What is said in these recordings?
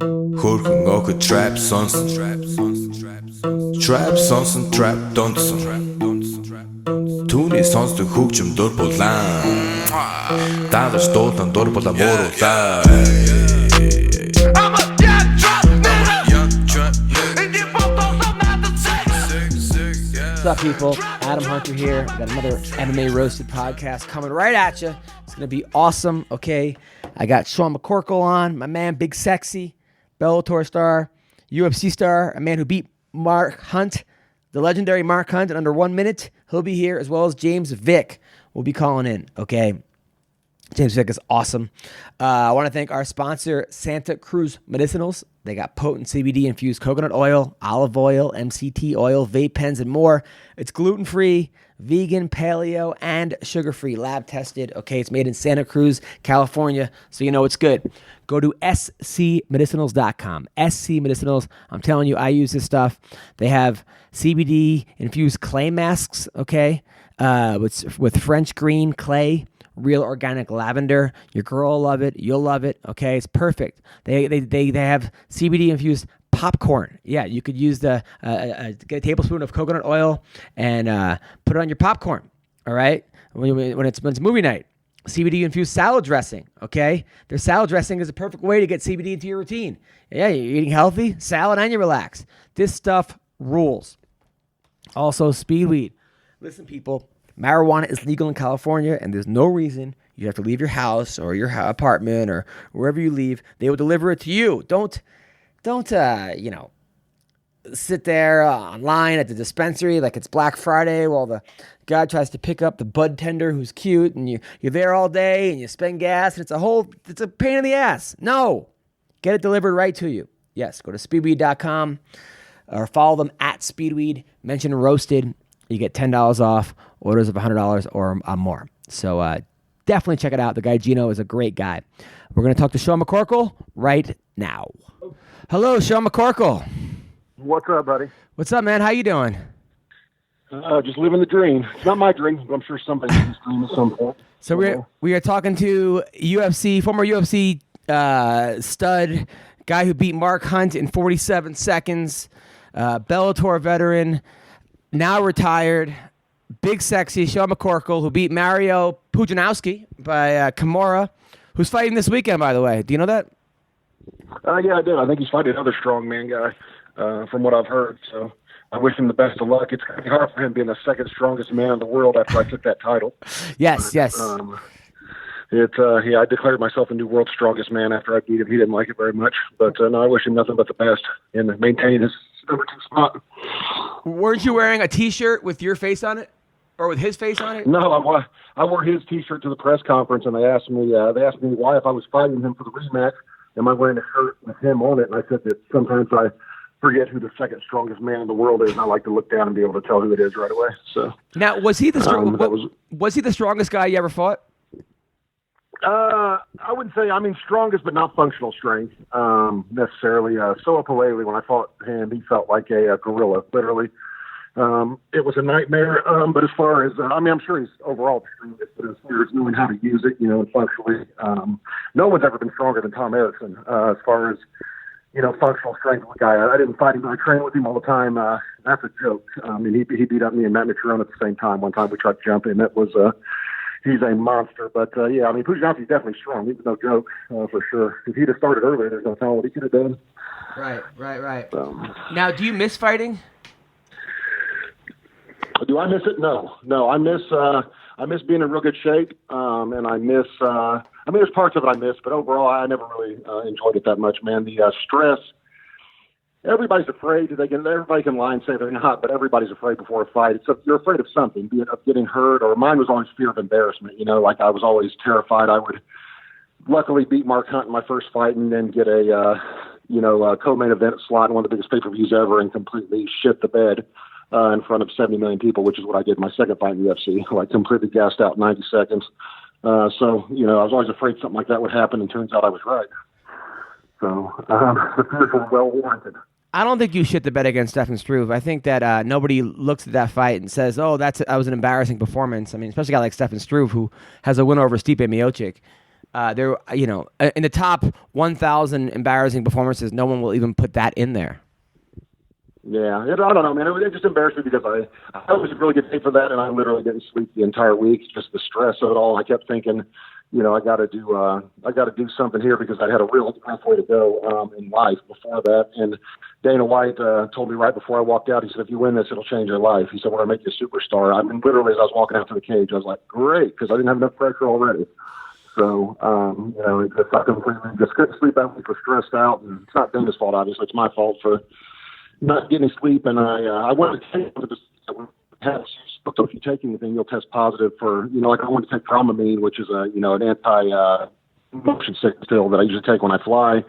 Хөрхөн охид trap сонсон. Trap сонсон, trap донсон. Түүний сонсдог хөгжим дур булаан. Даалж дуулан дур булаа мууруулаа. What's up, people? Adam Hunter here. Got another MMA Roasted Podcast coming right at you. It's going to be awesome, okay? I got Sean McCorkle on, my man, Big Sexy, Bellator star, UFC star, a man who beat Mark Hunt, the legendary Mark Hunt, in under 1 minute. He'll be here, as well as James Vick will be calling in, okay? James Vick is awesome. I want to thank our sponsor, Santa Cruz Medicinals. They got potent CBD-infused coconut oil, olive oil, MCT oil, vape pens, and more. It's gluten-free, vegan, paleo, and sugar-free, lab-tested. Okay, it's made in Santa Cruz, California, so you know it's good. Go to scmedicinals.com. SC Medicinals. I'm telling you, I use this stuff. They have CBD-infused clay masks, okay, with French green clay, real organic lavender. Your girl will love it. You'll love it. Okay, it's perfect. They have CBD infused popcorn. Yeah, you could use get a tablespoon of coconut oil and put it on your popcorn. All right, when it's movie night. CBD infused salad dressing. Okay, their salad dressing is a perfect way to get CBD into your routine. Yeah, you're eating healthy, salad, and you relax. This stuff rules. Also, speed weed. Listen, people. Marijuana is legal in California, and there's no reason you have to leave your house or your apartment or wherever you leave. They will deliver it to you. Don't sit there online at the dispensary like it's Black Friday while the guy tries to pick up the bud tender who's cute, and you're there all day and you spend gas, and it's a pain in the ass. No, get it delivered right to you. Yes, go to speedweed.com or follow them at Speedweed. Mention Roasted. You get $10 off orders of $100 or more. So definitely check it out. The guy Gino is a great guy. We're going to talk to Sean McCorkle right now. Hello, Sean McCorkle. What's up, buddy? What's up, man? How you doing? Just living the dream. It's not my dream, but I'm sure somebody's dream at some point. So we are talking to former UFC stud, guy who beat Mark Hunt in 47 seconds, Bellator veteran, now retired, Big Sexy, Sean McCorkle, who beat Mario Pujanowski by Kimura, who's fighting this weekend, by the way. Do you know that? Yeah, I did. I think he's fighting another strongman guy, from what I've heard. So I wish him the best of luck. It's kind of hard for him being the second strongest man in the world after I took that title. Yes. I declared myself a new world's strongest man after I beat him. He didn't like it very much. But no, I wish him nothing but the best in maintaining his number 2 spot. Weren't you wearing a T-shirt with your face on it? Or with his face on it? No, I wore his T-shirt to the press conference, and they asked me why, if I was fighting him for the rematch, am I wearing a shirt with him on it? And I said that sometimes I forget who the second strongest man in the world is, and I like to look down and be able to tell who it is right away. So now, was he the strongest guy you ever fought? I wouldn't say, strongest, but not functional strength, necessarily. Soa Palele, when I fought him, he felt like a gorilla, literally. It was a nightmare, but as far as, I'm sure he's overall the strongest, but as far as knowing how to use it, and functionally, no one's ever been stronger than Tom Erickson, as far as, functional strength of the guy. I didn't fight him, I trained with him all the time. That's a joke. He beat up me and Matt McCorkle at the same time. One time we tried to jump him. It was, he's a monster, but Pujanowski's definitely strong. He was no joke, for sure. If he'd have started earlier, there's no telling what he could have done. Right. Now, do you miss fighting? Do I miss it? No. I miss being in real good shape, and I miss. There's parts of it I miss, but overall, I never really enjoyed it that much, man. The stress. Everybody's afraid. Everybody can lie and say they're not, but everybody's afraid before a fight. You're afraid of something, be it of getting hurt, or mine was always fear of embarrassment. Like I was always terrified I would luckily beat Mark Hunt in my first fight, and then get a co-main event slot in one of the biggest pay-per-views ever, and completely shit the bed. In front of 70 million people, which is what I did my second fight in the UFC, like completely gassed out in 90 seconds. So, I was always afraid something like that would happen, and turns out I was right. So, the fears were well warranted. I don't think you shit the bed against Stefan Struve. I think that nobody looks at that fight and says, that was an embarrassing performance. Especially a guy like Stefan Struve, who has a win over Stipe Miocic. there, in the top 1,000 embarrassing performances, no one will even put that in there. Yeah, I don't know, man. It just embarrassed me because I was really good shape for that, and I literally didn't sleep the entire week. Just the stress of it all. I kept thinking, I got to do something here because I had a real rough way to go in life before that. And Dana White told me right before I walked out, he said, "If you win this, it'll change your life." He said, "We're gonna make you a superstar." I mean, literally, as I was walking out to the cage, I was like, "Great," because I didn't have enough pressure already. So, I completely just couldn't sleep that week. Was stressed out, and it's not Dana's fault, obviously. It's my fault for not getting sleep, and I wanted to take so if you take anything, you'll test positive for, I wanted to take Dramamine, which is an anti-motion sickness pill that I usually take when I fly.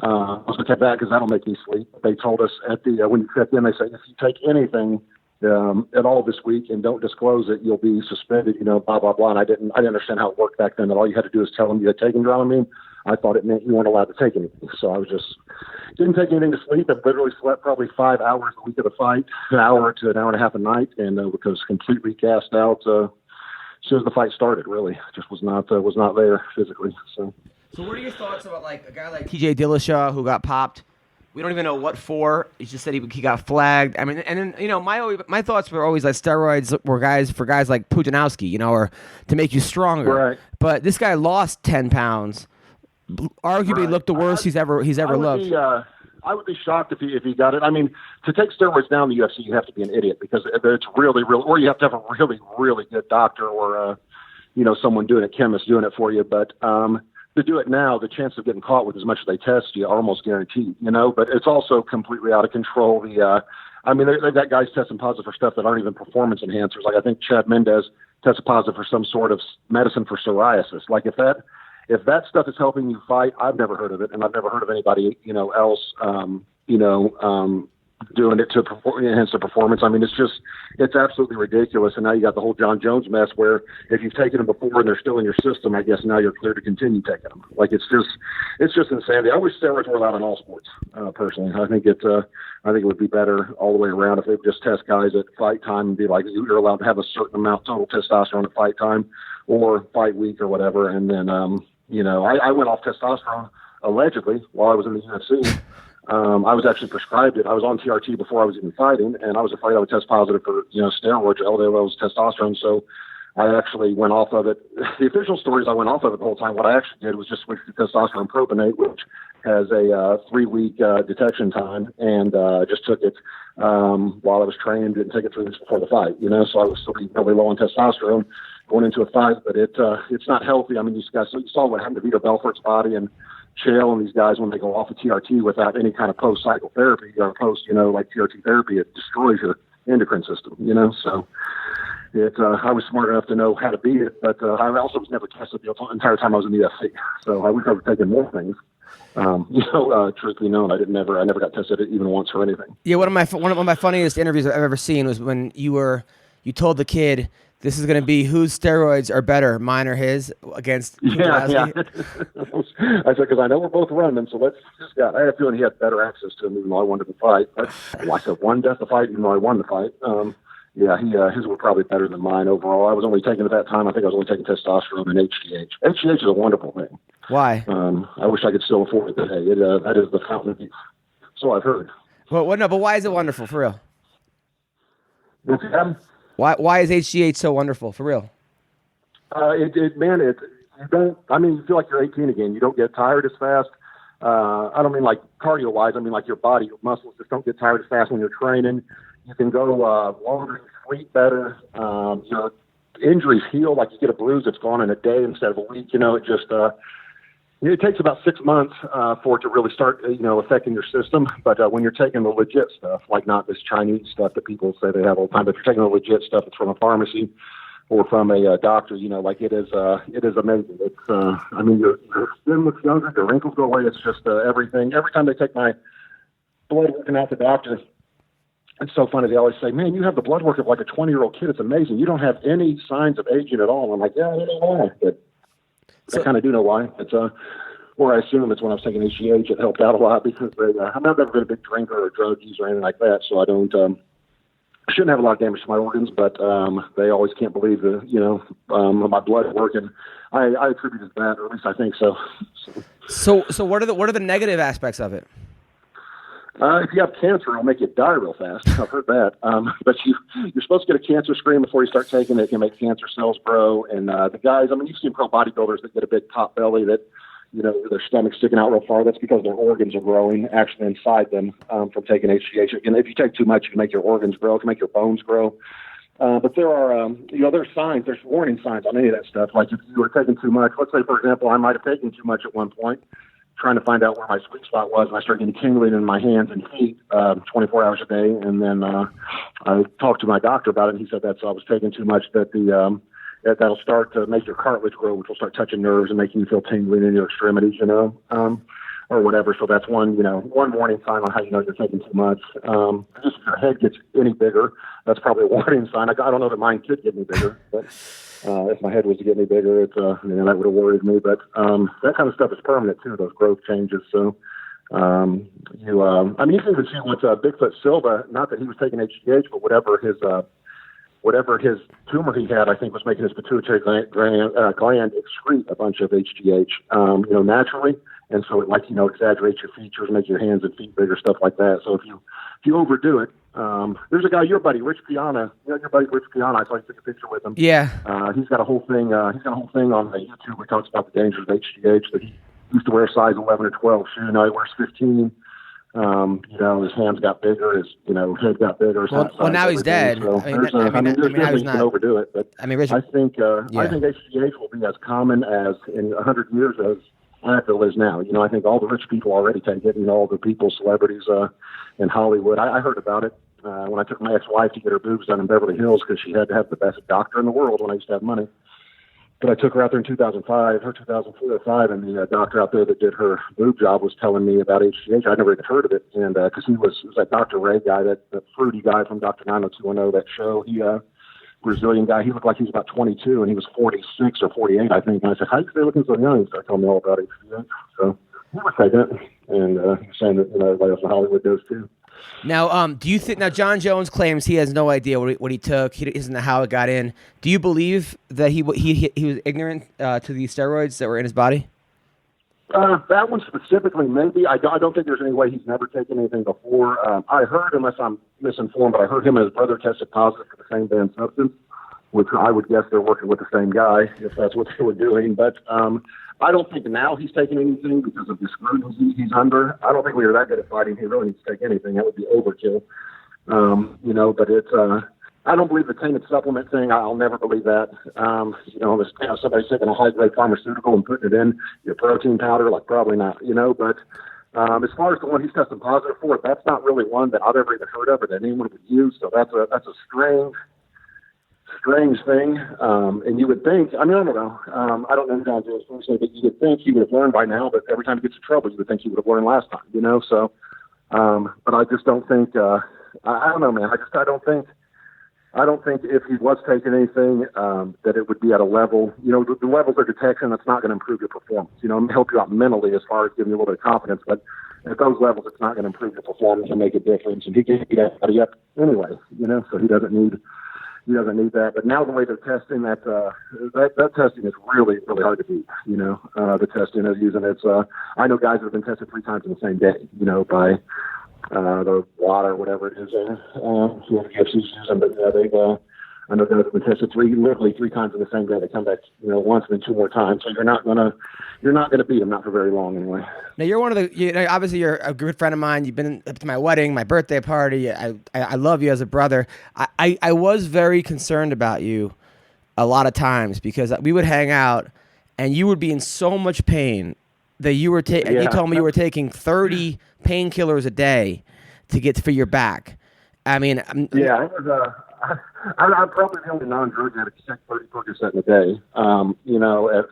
I was going to take that because that'll make me sleep. They told us when you check in, they say, if you take anything at all this week and don't disclose it, you'll be suspended, blah, blah, blah. And I didn't understand how it worked back then, that all you had to do is tell them you had taken Dramamine. I thought it meant you weren't allowed to take anything. So I was didn't take anything to sleep. I literally slept probably 5 hours a week of the fight, an hour to an hour and a half a night, and because completely gassed out as soon as the fight started, really. Just was not there physically. So what are your thoughts about like a guy like TJ Dillashaw who got popped? We don't even know what for. He just said he got flagged. I mean, and then, my thoughts were always like steroids were for guys like Putinowski, or to make you stronger. Right. But this guy lost 10 pounds. Arguably looked the worst he's ever looked. I would be shocked if he got it. I mean, to take steroids down in the UFC, you have to be an idiot because it's really, or you have to have a really, really good doctor or someone doing it, chemist doing it for you. But to do it now, the chance of getting caught with as much as they test you are almost guaranteed. But it's also completely out of control. They've got guys testing positive for stuff that aren't even performance enhancers. Like I think Chad Mendez tested positive for some sort of medicine for psoriasis. Like if that stuff is helping you fight, I've never heard of it, and I've never heard of anybody, else, doing it to enhance their performance. I mean, it's absolutely ridiculous. And now you got the whole John Jones mess where if you've taken them before and they're still in your system, I guess now you're clear to continue taking them. Like it's just insanity. I wish steroids were allowed in all sports. Personally, I think it would be better all the way around if they would just test guys at fight time and be like, you're allowed to have a certain amount total testosterone at fight time or fight week or whatever. And then, I went off testosterone allegedly while I was in the UFC. I was actually prescribed it. I was on TRT before I was even fighting, and I was afraid I would test positive for, steroids or LDL levels, testosterone. So I actually went off of it. The official stories, I went off of it the whole time. What I actually did was just switch to testosterone propionate, which has a 3-week detection time, and just took it while I was training. Didn't take it 3 weeks before the fight, So I was still really low on testosterone going into a fight, but it's not healthy. I mean, you saw what happened to Vito Belfort's body and Chael and these guys when they go off of TRT without any kind of post-cycle therapy or like TRT therapy. It destroys your endocrine system, So I was smart enough to know how to beat it, but I also was never tested the entire time I was in the UFC. So I wish I was taking more things. Truthfully known, I never got tested even once for anything. Yeah, one of my funniest interviews I've ever seen was when you told the kid, this is going to be whose steroids are better, mine or his, against Yeah. I said, because I know we're both running them, so let's just I had a feeling he had better access to them even though I wanted to fight. But I said, one death to fight even though I won the fight. His were probably better than mine overall. I was only taking at that time, I think I was only taking testosterone and HGH. HGH is a wonderful thing. Why? I wish I could still afford it today. That is the fountain of youth. So I've heard. But why is it wonderful, for real? What's that? Why is HGH so wonderful, for real? You feel like you're 18 again. You don't get tired as fast. I don't mean like cardio-wise. I mean like your body, your muscles just don't get tired as fast when you're training. You can go longer, sleep better. Your injuries heal. Like you get a bruise that's gone in a day instead of a week. It takes about 6 months for it to really start, affecting your system. But when you're taking the legit stuff, like not this Chinese stuff that people say they have all the time, but if you're taking the legit stuff that's from a pharmacy or from a doctor, it is amazing. It's, your skin looks younger, the wrinkles go away. It's just everything. Every time they take my blood working out the doctor, it's so funny. They always say, man, you have the blood work of like a 20-year-old kid. It's amazing. You don't have any signs of aging at all. I'm like, yeah, I don't know why. But I kind of do know why. It's or I assume it's when I was taking HGH, it helped out a lot because I've never been a big drinker or drug user or anything like that, so I don't I shouldn't have a lot of damage to my organs, but they always can't believe my blood working. I attribute it to that, or at least I think so. So what are the negative aspects of it? If you have cancer, it'll make you die real fast. I've heard that. But you're supposed to get a cancer screen before you start taking it. It can make cancer cells grow. And the guys, I mean, you've seen pro bodybuilders that get a big top belly that, their stomach's sticking out real far. That's because their organs are growing actually inside them from taking HGH. And if you take too much, it can make your organs grow. It can make your bones grow. But there are, there's signs, there's warning signs on any of that stuff. Like if you were taking too much, let's say, for example, I might have taken too much at one point, trying to find out where my sweet spot was, and I started getting tingling in my hands and feet 24 hours a day. And then I talked to my doctor about it, and he said I was taking too much, that that'll start to make your cartilage grow, which will start touching nerves and making you feel tingling in your extremities, or whatever. So that's one warning sign on how you know you're taking too much. Just if your head gets any bigger, that's probably a warning sign. I don't know that mine could get any bigger, but if my head was to get any bigger, that would have worried me. But that kind of stuff is permanent too, those growth changes. So you can even see with Bigfoot Silva, not that he was taking HGH, but whatever his tumor he had, I think, was making his pituitary gland excrete a bunch of HGH, naturally. And so it exaggerates your features, make your hands and feet bigger, stuff like that. So if you overdo it, there's a guy, your buddy, Rich Piana. Your buddy, Rich Piana. I saw you took a picture with him. Yeah. He's got a whole thing. On the YouTube where he talks about the dangers of HGH. That he used to wear a size 11 or 12 shoe. Now he wears 15. His hands got bigger. His head got bigger. Well, now he's dead. So there's definitely you can overdo it. But Rich, I think HGH will be as common as in 100 years as landfill is now. I think all the rich people already take it, all the people, celebrities in Hollywood. I heard about it when I took my ex-wife to get her boobs done in Beverly Hills because she had to have the best doctor in the world when I used to have money. But I took her out there in 2005, and the doctor out there that did her boob job was telling me about HGH. I'd never even heard of it, and because it was that Dr. Ray guy, that fruity guy from Dr. 90210, that show, he Brazilian guy. He looked like he was about 22, and he was 46 or 48, I think. And I said, "How are you looking so young?" He started telling me all about HGH. So he was taking it, and he was saying that everybody else in Hollywood does too. Now, do you think John Jones claims he has no idea what he took? He doesn't know how it got in. Do you believe that he was ignorant to the steroids that were in his body? That one specifically, maybe. I don't think there's any way he's never taken anything before. I heard, unless I'm misinformed, but I heard him and his brother tested positive for the same damn substance, which I would guess they're working with the same guy if that's what they were doing. But I don't think now he's taking anything because of the scrutiny he's under. I don't think we are that good at fighting. He really needs to take anything. That would be overkill. But it's I don't believe the tainted supplement thing. I'll never believe that. Somebody taking a high-grade pharmaceutical and putting it in your protein powder, like probably not, But as far as the one he's testing positive for, that's not really one that I've ever even heard of or that anyone would use. So that's a strange thing. And you would think, I don't know. I don't know John Jones personally, but you would think he would have learned by now. But every time he gets in trouble, you would think he would have learned last time, So, but I just don't think. I don't know, man. I don't think if he was taking anything that it would be at a level, the levels of detection that's not going to improve your performance. It may help you out mentally as far as giving you a little bit of confidence, but at those levels, it's not going to improve your performance and make a difference. And he can beat everybody up anyway, so he doesn't need that. But now the way they're testing that testing is really, really hard to beat. The testing is using it. I know guys that have been tested 3 times in the same day, by the water, or whatever it is. UFC's using, but I know guys have been tested literally three times in the same day. They come back, once and then 2 more times. So you're not gonna beat them, not for very long anyway. Now you're one of the. Obviously you're a good friend of mine. You've been up to my wedding, my birthday party. I love you as a brother. I was very concerned about you a lot of times because we would hang out and you would be in so much pain that you were you told me you were taking 30 painkillers a day to get for your back. I mean, I'm probably the only non-drug addict to take 30 Percocet in a day,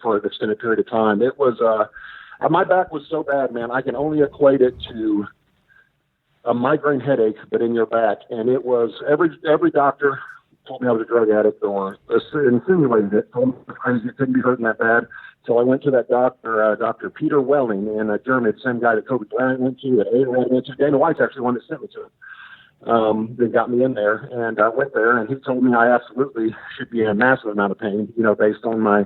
for an extended period of time. It was, my back was so bad, man, I can only equate it to a migraine headache, but in your back. And it was, every doctor told me I was a drug addict or insinuated it, told me it was crazy, it couldn't be hurting that bad. So I went to that doctor, Dr. Peter Welling in Germany, the same guy that Kobe Bryant went to, that A-Rod went to. Dana White's actually the one that sent me to him. that got me in there. And I went there, and he told me I absolutely should be in a massive amount of pain, based on my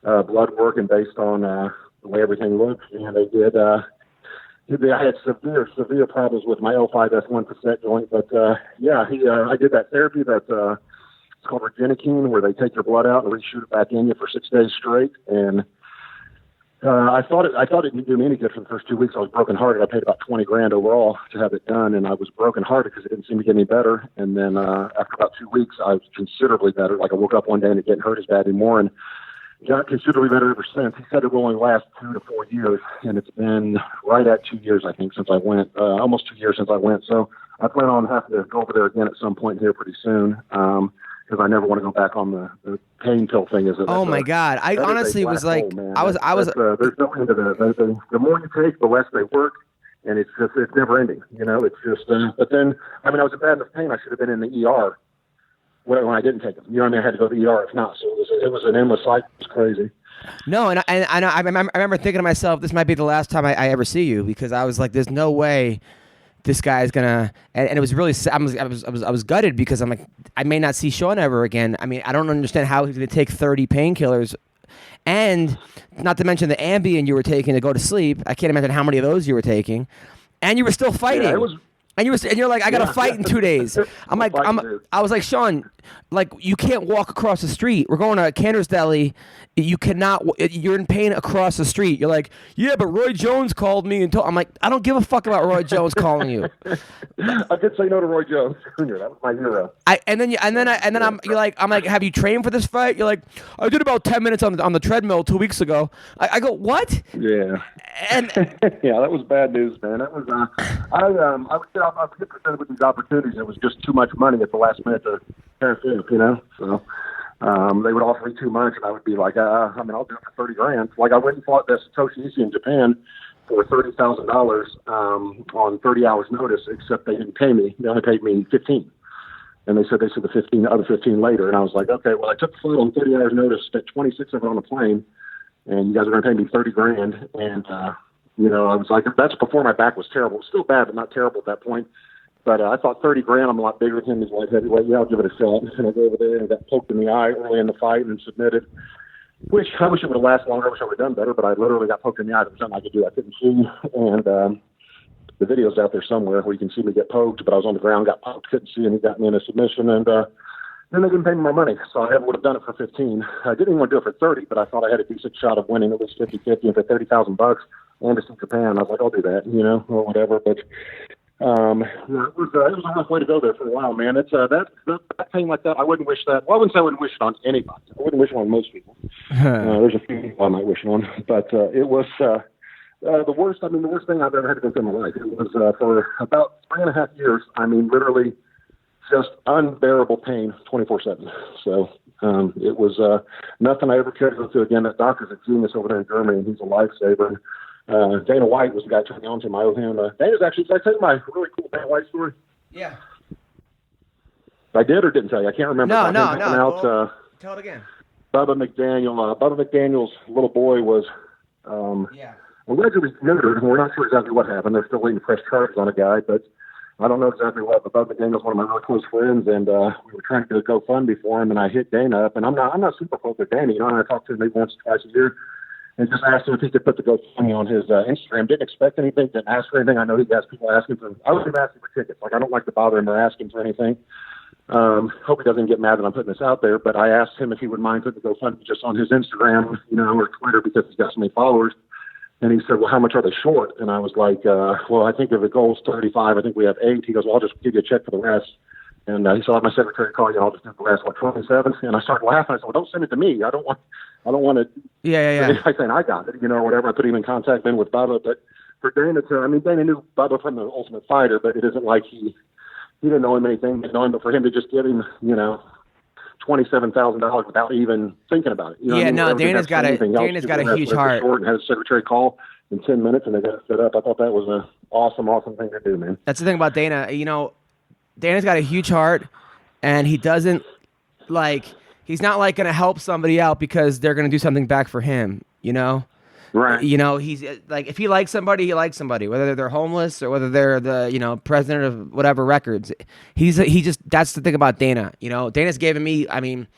blood work and based on the way everything looked. And they did. I had severe problems with my L5S1 cassette joint, but I did that therapy that it's called reunited, where they take your blood out and reshoot it back in you for 6 days straight. And I thought it didn't do me any good for the first 2 weeks. I was brokenhearted. I paid about $20,000 overall to have it done, and I was brokenhearted because it didn't seem to get any better. And then after about 2 weeks, I was considerably better. Like I woke up one day and it didn't hurt as bad anymore, and got considerably better ever since. He said it will only last 2 to 4 years, and it's been right at 2 years, I think, since I went. Almost 2 years since I went. So I plan on having to go over there again at some point here pretty soon, because I never want to go back on the pain pill thing. Oh my God! I honestly was like, hole, I was. There's no end to the more you take, the less they work, and it's never ending. It's just. But then, I was in bad enough pain. I should have been in the ER. When I didn't take them, I had to go to the ER if not. So it was an endless cycle. It was crazy. No, and I remember thinking to myself, this might be the last time I ever see you, because I was like, there's no way this guy is gonna. And it was really, I was gutted, because I'm like, I may not see Sean ever again. I don't understand how he's gonna take 30 painkillers, and not to mention the Ambien you were taking to go to sleep. I can't imagine how many of those you were taking, and you were still fighting. Yeah, it was. And you're like, I gotta fight in 2 days. I was like, Sean, like, you can't walk across the street. We're going to Cantor's Deli. You cannot. You're in pain across the street. You're like, yeah, but Roy Jones called me and told. I'm like, I don't give a fuck about Roy Jones calling you. I did say no to Roy Jones Jr. That was my hero. You're like, I'm like, have you trained for this fight? You're like, I did about 10 minutes on the treadmill 2 weeks ago. I go, what? Yeah. And yeah, that was bad news, man. That was I would say I was presented with these opportunities. It was just too much money at the last minute to pair up, So they would offer me too much, and I would be like, I'll do it for $30,000. Like I went and fought the Satoshi Ishii in Japan for $30,000 on 30 hours notice, except they didn't pay me. They only paid me 15. And they said the other 15 later. And I was like, okay, well, I took the fight on 30 hours notice, spent 26 of it on a plane, and you guys are going to pay me $30,000. And, I was like, that's before my back was terrible. It was still bad, but not terrible at that point. But I thought $30,000, I'm a lot bigger than him. He's light heavyweight. Yeah, I'll give it a shot. And I go over there and got poked in the eye early in the fight and submitted. Which I wish it would have lasted longer. I wish I would have done better, but I literally got poked in the eye. There was nothing I could do. I couldn't see. And the video's out there somewhere where you can see me get poked, but I was on the ground, got poked, couldn't see, and he got me in a submission. And then they didn't pay me my money, so I would have done it for 15. I didn't even want to do it for 30, but I thought I had a decent shot of winning at least 50-50, and for $30,000 and to see Japan, I was like, I'll do that, or whatever. But it was a rough way to go there for a while, man. It's that thing like that. I wouldn't wish that. Well, I wouldn't say I wouldn't wish it on anybody. I wouldn't wish it on most people. There's a few people I might wish it on, but it was the worst. The worst thing I've ever had to go through in my life. It was for about 3.5 years. Literally just unbearable pain, 24/7. So it was nothing I ever cared to go through again. That doctor's a genius over there in Germany, and he's a lifesaver. Dana White was the guy turning on to him. I owe him. Dana's actually, did I tell you my really cool Dana White story? Yeah. I did or didn't tell you? I can't remember. No. Tell it again. Bubba McDaniel's little boy was allegedly neutered. We're not sure exactly what happened. They're still waiting to press charges on a guy, but I don't know exactly what. But Bubba McDaniel's one of my really close friends, and we were trying to do a GoFundMe for him, and I hit Dana up, and I'm not super close with Dana. And I talk to him maybe once or twice a year. And just asked him if he could put the GoFundMe on his Instagram. Didn't expect anything, didn't ask for anything. I know he has people asking for. I wasn't asking for tickets. Like, I don't like to bother him or ask him for anything. Hope he doesn't get mad that I'm putting this out there. But I asked him if he would mind putting the GoFundMe just on his Instagram, or Twitter, because he's got so many followers. And he said, well, how much are they short? And I was like, well, I think if the goal's 35, I think we have 8. He goes, well, I'll just give you a check for the rest. And he said, I'll have my secretary call you, and I'll just do the rest, 27. And I started laughing. I said, well, don't send it to me. I don't want to. Yeah. I saying I got it, or whatever. I put him in contact with Bubba. But for Dana Dana knew Bubba from the Ultimate Fighter, but it isn't like he didn't know him anything, didn't know him. But for him to just give him, $27,000 without even thinking about it. Dana's got a huge heart. Short and had his secretary call in 10 minutes, and they got it set up. I thought that was an awesome thing to do, man. That's the thing about Dana. Dana's got a huge heart, and he doesn't he's not going to help somebody out because they're going to do something back for him, Right. You know, he's like, if he likes somebody, he likes somebody, whether they're homeless or whether they're the, you know, president of whatever records. He just, that's the thing about Dana. You know, Dana's given me, I mean,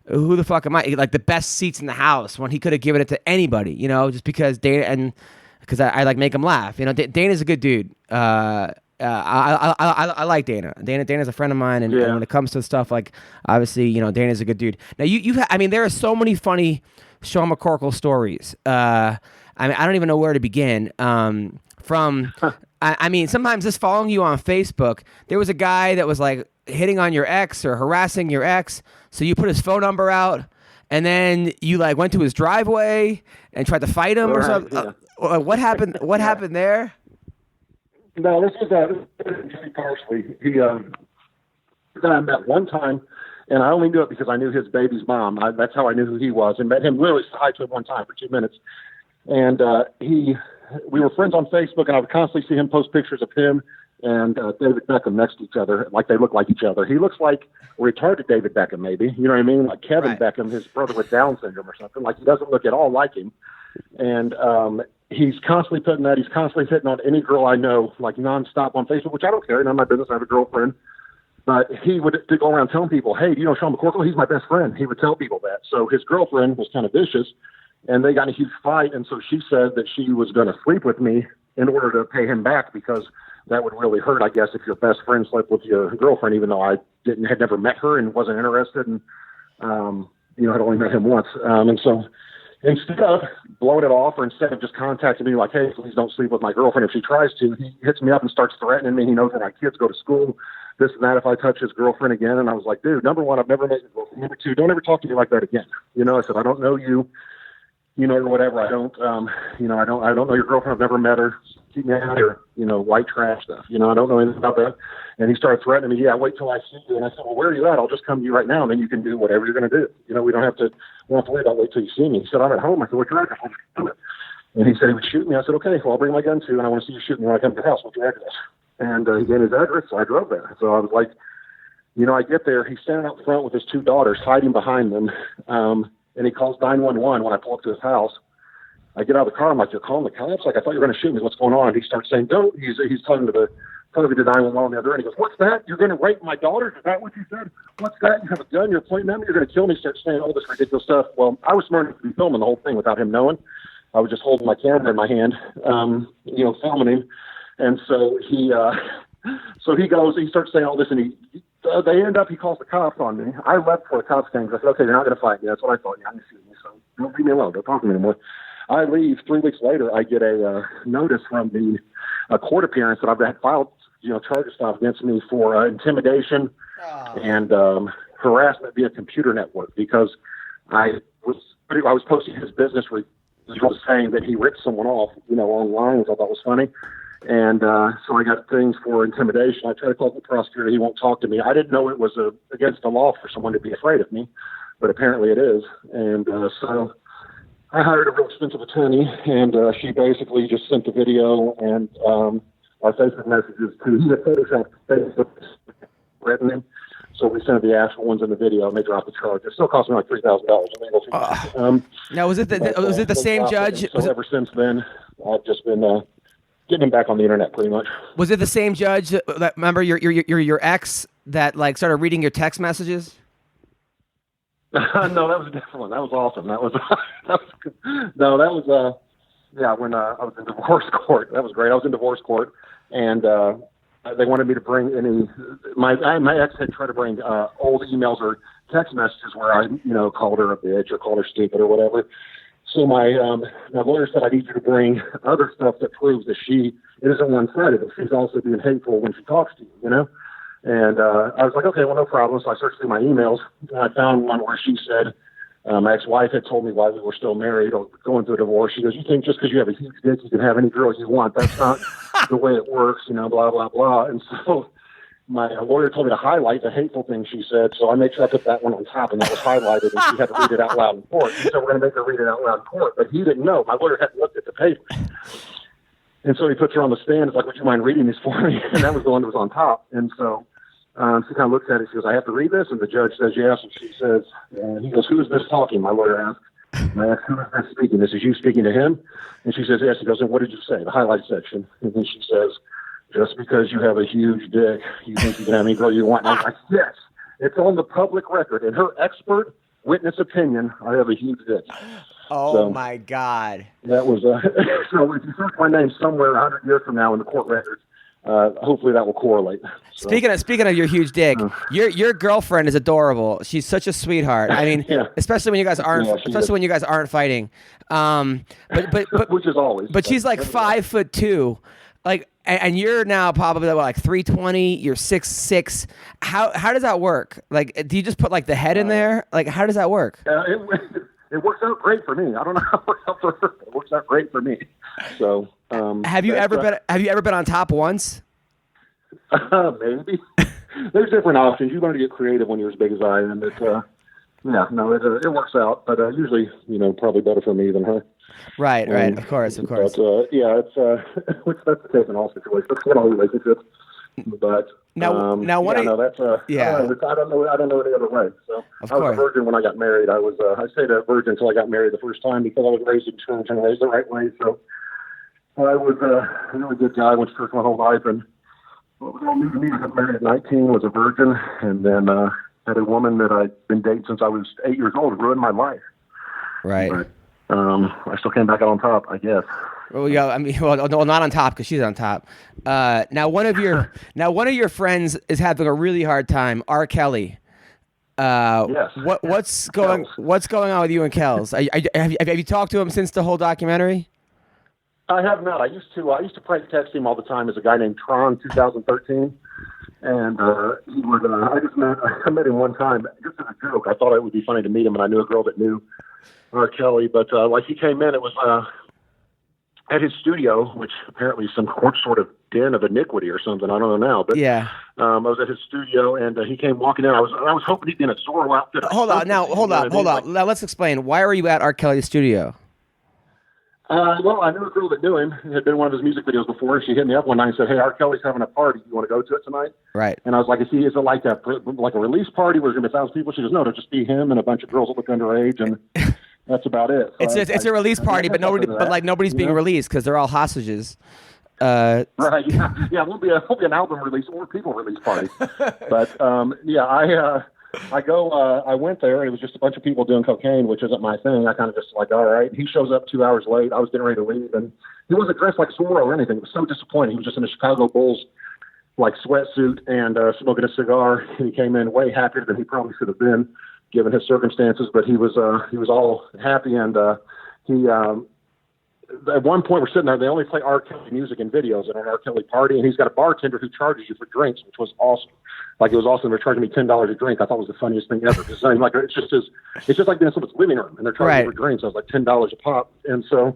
who the fuck am I? Like the best seats in the house when he could have given it to anybody, you know, just because Dana, and because I like make him laugh. You know, Dana's a good dude. I like Dana. Dana's a friend of mine, and when it comes to stuff, like, obviously, you know, Dana's a good dude. Now I mean, there are so many funny Sean McCorkle stories. I mean, I don't even know where to begin. I mean, sometimes just following you on Facebook, there was a guy that was like hitting on your ex or harassing your ex, so you put his phone number out, and then you like went to his driveway and tried to fight him or something. Yeah. What happened? What happened there? No, this was partially. He I met one time, and I only knew it because I knew his baby's mom. That's how I knew who he was, and met him. Literally said hi to him one time for 2 minutes, and we were friends on Facebook, and I would constantly see him post pictures of him and David Beckham next to each other, like they look like each other. He looks like a retarded David Beckham, maybe. You know what I mean? Like Kevin Beckham, his brother with Down syndrome or something. Like, he doesn't look at all like him. And he's constantly putting that. He's constantly hitting on any girl I know, like nonstop on Facebook, which I don't care. None of my business. I have a girlfriend. But he would go around telling people, hey, do you know Sean McCorkle? He's my best friend. He would tell people that. So his girlfriend was kind of vicious, and they got in a huge fight. And so she said that she was going to sleep with me in order to pay him back, because that would really hurt, I guess, if your best friend slept with your girlfriend, even though I had never met her and wasn't interested, and you know, had only met him once. And so instead of blowing it off, or instead of just contacting me like, hey, please don't sleep with my girlfriend if she tries to, he hits me up and starts threatening me. He knows that my kids go to school, this and that, if I touch his girlfriend again. And I was like, dude, number one, I've never met your girlfriend. Number two, don't ever talk to me like that again. You know, I said, I don't know you, you know, or whatever. I don't, you know, I don't know your girlfriend. I've never met her. Keep me out of your, you know, white trash stuff. You know, I don't know anything about that. And he started threatening me. Yeah, wait till I see you. And I said, well, where are you at? I'll just come to you right now, and then you can do whatever you're going to do. You know, we don't have to worry about wait till you see me. He said, I'm at home. I said, what's your address? I'll just do it. And he said he would shoot me. I said, okay, well, I'll bring my gun too, and I want to see you shoot me when I come to your house. What's your address? And he gave me his address, so I drove there. So I was like, you know, I get there. He's standing out front with his two daughters, hiding behind them. And he calls 911 when I pull up to his house. I get out of the car. I'm like, you're calling the cops? Like, I thought you were going to shoot me. What's going on? And he starts saying, don't. He's talking to the 911 on the other end. He goes, what's that? You're going to rape my daughters? Is that what you said? What's that? You have a gun? You're pointing at me? You're going to kill me? Starts saying all this ridiculous stuff. Well, I was smart enough to be filming the whole thing without him knowing. I was just holding my camera in my hand, you know, filming him. And so he goes, he starts saying all this, and he calls the cops on me. I left for the cops came. I said, okay, you're not going to fight me. That's what I thought. You're not going to shoot me. So don't leave me alone. Don't talk to me anymore. I leave. 3 weeks later, I get a notice from the court appearance that I've had filed, you know, charges filed against me for intimidation and harassment via computer network, because I was posting his business where he was saying that he ripped someone off, you know, online, which I thought was funny. And so I got things for intimidation. I tried to call the prosecutor. He won't talk to me. I didn't know it was against the law for someone to be afraid of me, but apparently it is. And so I hired a real expensive attorney, and she basically just sent the video and our Facebook messages to the Photoshop Facebook written him. So we sent the actual ones in the video, and they dropped the charge. It still cost me like $3,000. Now, was it the same judge? So ever since then, I've just been getting him back on the internet, pretty much. Was it the same judge that remember your ex that like started reading your text messages? No, that was a different one. That was awesome. That was when I was in divorce court. That was great. I was in divorce court, and they wanted me to bring my ex had tried to bring old emails or text messages where I, you know, called her a bitch or called her stupid or whatever. So my lawyer said, I need you to bring other stuff that proves that she isn't one-sided, that she's also being hateful when she talks to you, you know? And I was like, okay, well, no problem. So I searched through my emails, and I found one where she said, my ex-wife had told me while we were still married or going through a divorce, she goes, you think just because you have a huge dick, you can have any girl you want. That's not the way it works, you know, blah, blah, blah. And so my lawyer told me to highlight the hateful thing she said, so I made sure I put that one on top, and that was highlighted, and she had to read it out loud in court. He said, we're going to make her read it out loud in court, but he didn't know. My lawyer hadn't looked at the paper. And so he puts her on the stand. It's like, would you mind reading this for me? And that was the one that was on top. And so she kind of looks at it. She goes, I have to read this? And the judge says, yes. And she says, he goes, who is this talking? My lawyer asked. And I asked, who is this speaking? This is you speaking to him? And she says, yes. He goes, and what did you say? The highlight section. And then she says, just because you have a huge dick, you think you can have any girl you want. And I was like, yes, it's on the public record. In her expert witness opinion, I have a huge dick. Oh, my God. That was, so if you search my name somewhere 100 years from now in the court records, hopefully that will correlate. So, speaking of your huge dick, your girlfriend is adorable. She's such a sweetheart. I mean, especially when you guys aren't fighting. But which is always. But she's like 5'2", like, and you're now probably like 320. You're 6'6". How does that work? Like, do you just put like the head in there? Like, how does that work? It works out great for me. I don't know how it works out for her. It works out great for me. So, have you ever been on top once? Maybe. There's different options. You learn to get creative when you're as big as I am. It works out, but usually, probably better for me than her. Right. Of course. But it's that's the case in all situations. That's in all relationships. But I don't know any other way. So I was a virgin when I got married. I stayed a virgin until I got married the first time because I was raised in church and raised the right way. So I was a really good guy. I went to church my whole life, and me got married at 19, was a virgin, and then had a woman that I'd been dating since I was 8 years old. Ruined my life. Right. But, I still came back out on top, I guess. Well, yeah, I mean, not on top because she's on top. Now one of your friends is having a really hard time. R. Kelly. Yes. What's going on with you and Kells? Have you talked to him since the whole documentary? I have not. I used to prank text him all the time as a guy named Tron 2013, and he would. I met him one time just as a joke. I thought it would be funny to meet him, and I knew a girl that knew R. Kelly, but like he came in, it was at his studio, which apparently is some sort of den of iniquity or something. I don't know now, but I was at his studio, and he came walking in. I was hoping he'd be in a Zorro outfit. Hold on. Now let's explain. Why were you at R. Kelly's studio? Well, I knew a girl that knew him. It had been one of his music videos before. She hit me up one night and said, "Hey, R. Kelly's having a party. You want to go to it tonight?" Right. And I was like, "Is it like a release party where there's going to be 1,000 people?" She goes, "No, it'll just be him and a bunch of girls that look underage, and that's about it." So it's a release party, but nobody's being released because they're all hostages. Right. Yeah. It won't be an album release or people release party. But I went there, and it was just a bunch of people doing cocaine, which isn't my thing. I kind of just like, all right. He shows up 2 hours late. I was getting ready to leave, and he wasn't dressed like Zorro or anything. It was so disappointing. He was just in a Chicago Bulls like sweatsuit and smoking a cigar. And he came in way happier than he probably should have been, given his circumstances. But he was all happy, and he. At one point, we're sitting there. They only play R. Kelly music and videos at an R. Kelly party, and he's got a bartender who charges you for drinks, which was awesome. Like, it was awesome. They're charging me $10 a drink. I thought it was the funniest thing ever. It's just like being in someone's living room, and they're charging you for drinks. I was like $10 a pop, and so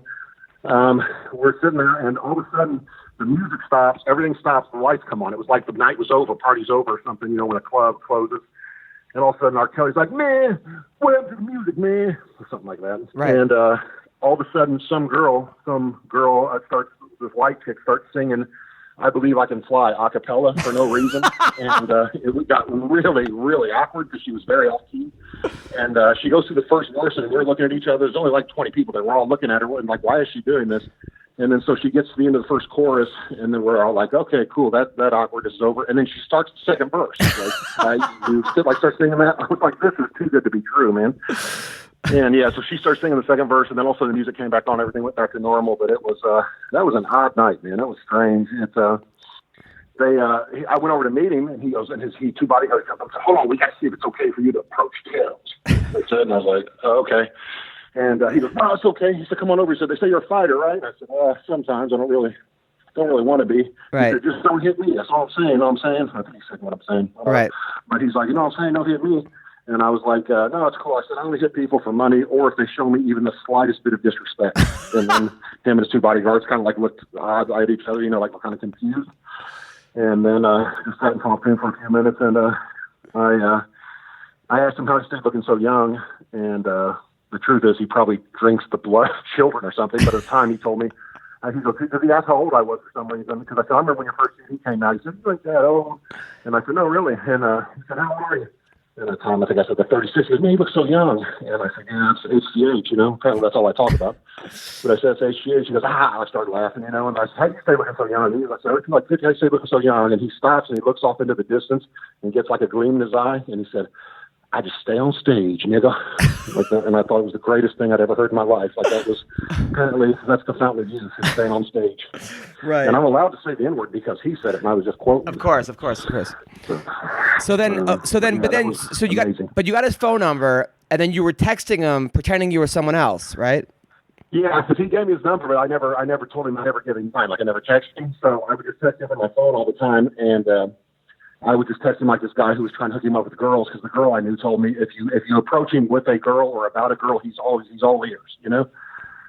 we're sitting there, and all of a sudden the music stops, everything stops, the lights come on. It was like the night was over, party's over, or something. When a club closes, and all of a sudden R. Kelly's like, "Man, what happened to the music, man?" Or something like that, right. And all of a sudden, some girl starts. This white chick starts singing "I Believe I Can Fly" a cappella for no reason, and it got really, really awkward because she was very off key. And she goes through the first verse, and we're looking at each other. There's only like 20 people there. We're all looking at her and like, why is she doing this? And then so she gets to the end of the first chorus, and then we're all like, okay, cool, that awkwardness is over. And then she starts the second verse. You start singing that. I was like, this is too good to be true, man. And so she starts singing the second verse, and then also the music came back on. Everything went back to normal. But it was that was an odd night, man. That was strange. I went over to meet him, and he goes, and his two bodyguards come up and said, "Hold on, we got to see if it's okay for you to approach Kells." They said, and I was like, "Oh, okay." And he goes, "No, it's okay." He said, "Come on over." He said, "They say you're a fighter, right?" I said, "Sometimes I don't really want to be." Right. He said, "Just don't hit me. That's all I'm saying." You know what I'm saying? I think he said what I'm saying. Right. But he's like, "You know what I'm saying? Don't hit me." And I was like, "No, it's cool." I said, "I only hit people for money or if they show me even the slightest bit of disrespect." And then him and his two bodyguards kind of like looked odd at each other, like we're kind of confused. And then just sat and talked to him for a few minutes. And I asked him how he stayed looking so young. And the truth is he probably drinks the blood of children or something. But at the time he told me, he goes, "Does he ask how old I was for some reason?" Because I said, "I remember when your first CD came out." He said, "You ain't that old." And I said, "No, really." And he said, "How old are you?" And at the time, I think I said, 36. He goes, man, you look so young. And I said, yeah, it's HGH, you know. Apparently that's all I talk about. But I said, it's HGH. He goes, I started laughing, you know. And I said, how do you stay looking so young? And I said, it's like 50, how do you stay looking so young? And he stops and he looks off into the distance and gets like a gleam in his eye. And he said, I just stay on stage, nigga. Like that, and I thought it was the greatest thing I'd ever heard in my life. Like that was, apparently, that's the fountain of youth, is staying on stage. Right. And I'm allowed to say the N-word because he said it, and I was just quoting. Of course. So you got his phone number, and then you were texting him, pretending you were someone else, right? Yeah, because he gave me his number, but I never told him I never gave him mine. Like I never texted him, so I would just text him on my phone all the time, and I would just text him like this guy who was trying to hook him up with girls, because the girl I knew told me if you approach him with a girl or about a girl, he's all ears, you know.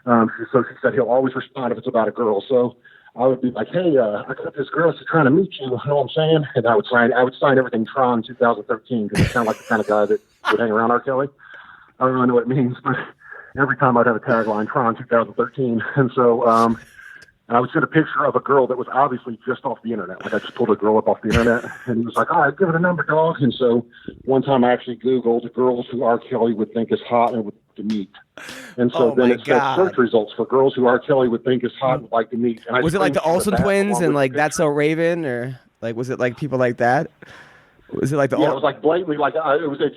So she said he'll always respond if it's about a girl. So I would be like, hey, I got this girl that's trying to meet you. You know what I'm saying? And I would sign everything Tron 2013 because I sound like the kind of guy that would hang around R. Kelly. I don't really know what it means, but every time I'd have a tagline Tron 2013, and so. And I would send a picture of a girl that was obviously just off the internet. Like I just pulled a girl up off the internet, and he was like, all right, give it a number, dog. And so one time I actually Googled girls who R. Kelly would think is hot and would like to meet. And so then it said search results for girls who R. Kelly would think is hot and would like to meet. And was it like the Olsen twins and like That's So Raven, or like was it like people like that? Was it like the? Yeah, it was like blatantly like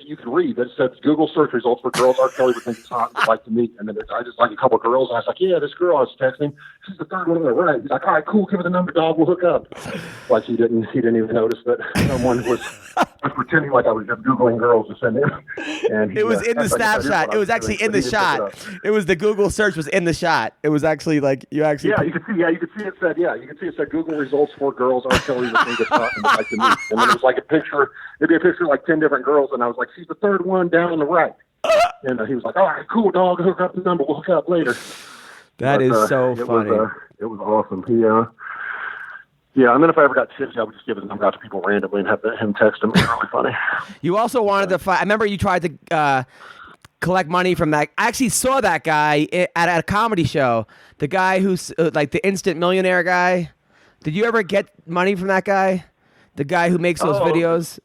you could read that it said Google search results for girls R. Kelly would think is hot and would like to meet. And then I just like a couple of girls, and I was like, yeah, this girl I was texting, she's the third one on the right. He's like, all right, cool, give her the number, dog, we'll hook up. Like he didn't even notice that someone was pretending like I was just Googling girls to send him. And it was in the snapshot. It was actually in the shot. It was the Google search was in the shot. It was actually like you actually. Yeah, you could see it said Google results for girls R. Kelly would think is hot and would like to meet. And then it was like a picture. It'd be a picture of like 10 different girls, and I was like, she's the third one down on the right. And he was like, all right, cool, dog, hook up the number, we'll hook up later. That is so funny. It was awesome. Yeah, and then if I ever got tipsy, I would just give his number out to people randomly and have him text them. It was really funny. You also wanted to find, I remember you tried to collect money from that. I actually saw that guy at a comedy show, the guy who's like the instant millionaire guy. Did you ever get money from that guy? The guy who makes those videos?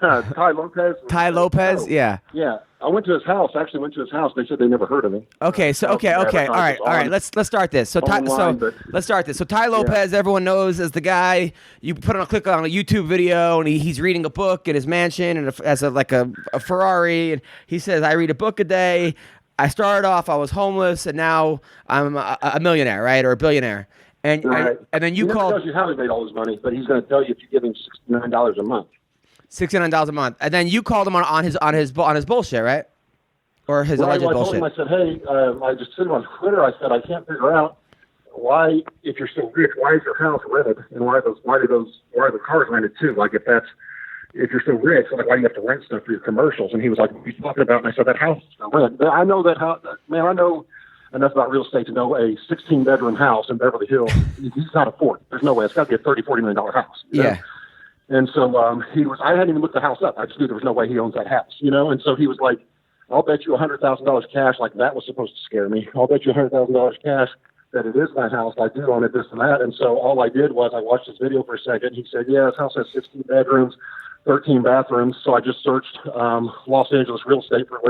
Ty Lopez. Ty Lopez, yeah. Yeah, I went to his house. Actually, went to his house. They said they never heard of me. Okay. All right. Let's start this. Let's start this. So Ty Lopez, everyone knows as the guy you click on a YouTube video, and he's reading a book in his mansion, and as a Ferrari, and he says, "I read a book a day. I started off, I was homeless, and now I'm a millionaire, right, or a billionaire." And then you called. He tells you how he made all his money, but he's going to tell you if you give him $69 a month. $69 a month, and then you called him on his bullshit, right? Or his alleged bullshit. I told him, I said, hey, I just said on Twitter, I said, I can't figure out why, if you're so rich, why is your house rented, and why are the cars rented too? Like if you're so rich, like why do you have to rent stuff for your commercials? And he was like, what are you talking about? And I said, that house is rented. I know that house, man. I know enough about real estate to know a 16-bedroom house in Beverly Hills, he's not afford. There's no way. It's got to be a $30-40 million house. You know? And so I hadn't even looked the house up. I just knew there was no way he owns that house, you know? And so he was like, I'll bet you $100,000 cash, like that was supposed to scare me. I'll bet you $100,000 cash that it is my house. I do own it, this and that. And so all I did was I watched this video for a second. He said, yeah, his house has 16 bedrooms, 13 bathrooms. So I just searched Los Angeles real estate for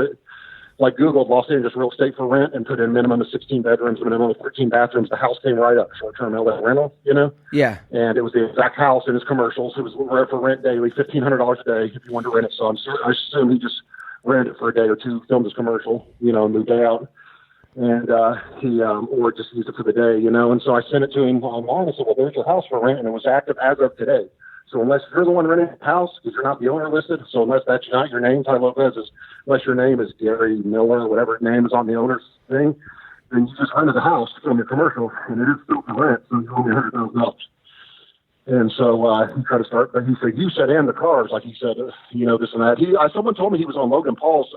like Googled Los Angeles real estate for rent and put in minimum of 16 bedrooms, minimum of 13 bathrooms. The house came right up, short-term LA rental, you know? Yeah. And it was the exact house in his commercials. It was for rent daily, $1,500 a day if you wanted to rent it. So I assume he just rented it for a day or two, filmed his commercial, you know, and moved out. And he or just used it for the day, you know? And so I sent it to him online and said, well, there's your house for rent, and it was active as of today. So unless you're the one renting the house, because you're not the owner listed, so unless that's not your name, Ty Lopez, unless your name is Gary Miller, or whatever name is on the owner's thing, then you just rented the house to film your commercial, and it is still for rent, so you owe me $100,000. And so he tried to start, but he said, you said, and the cars, like he said, you know, this and that. Someone told me he was on Logan Paul's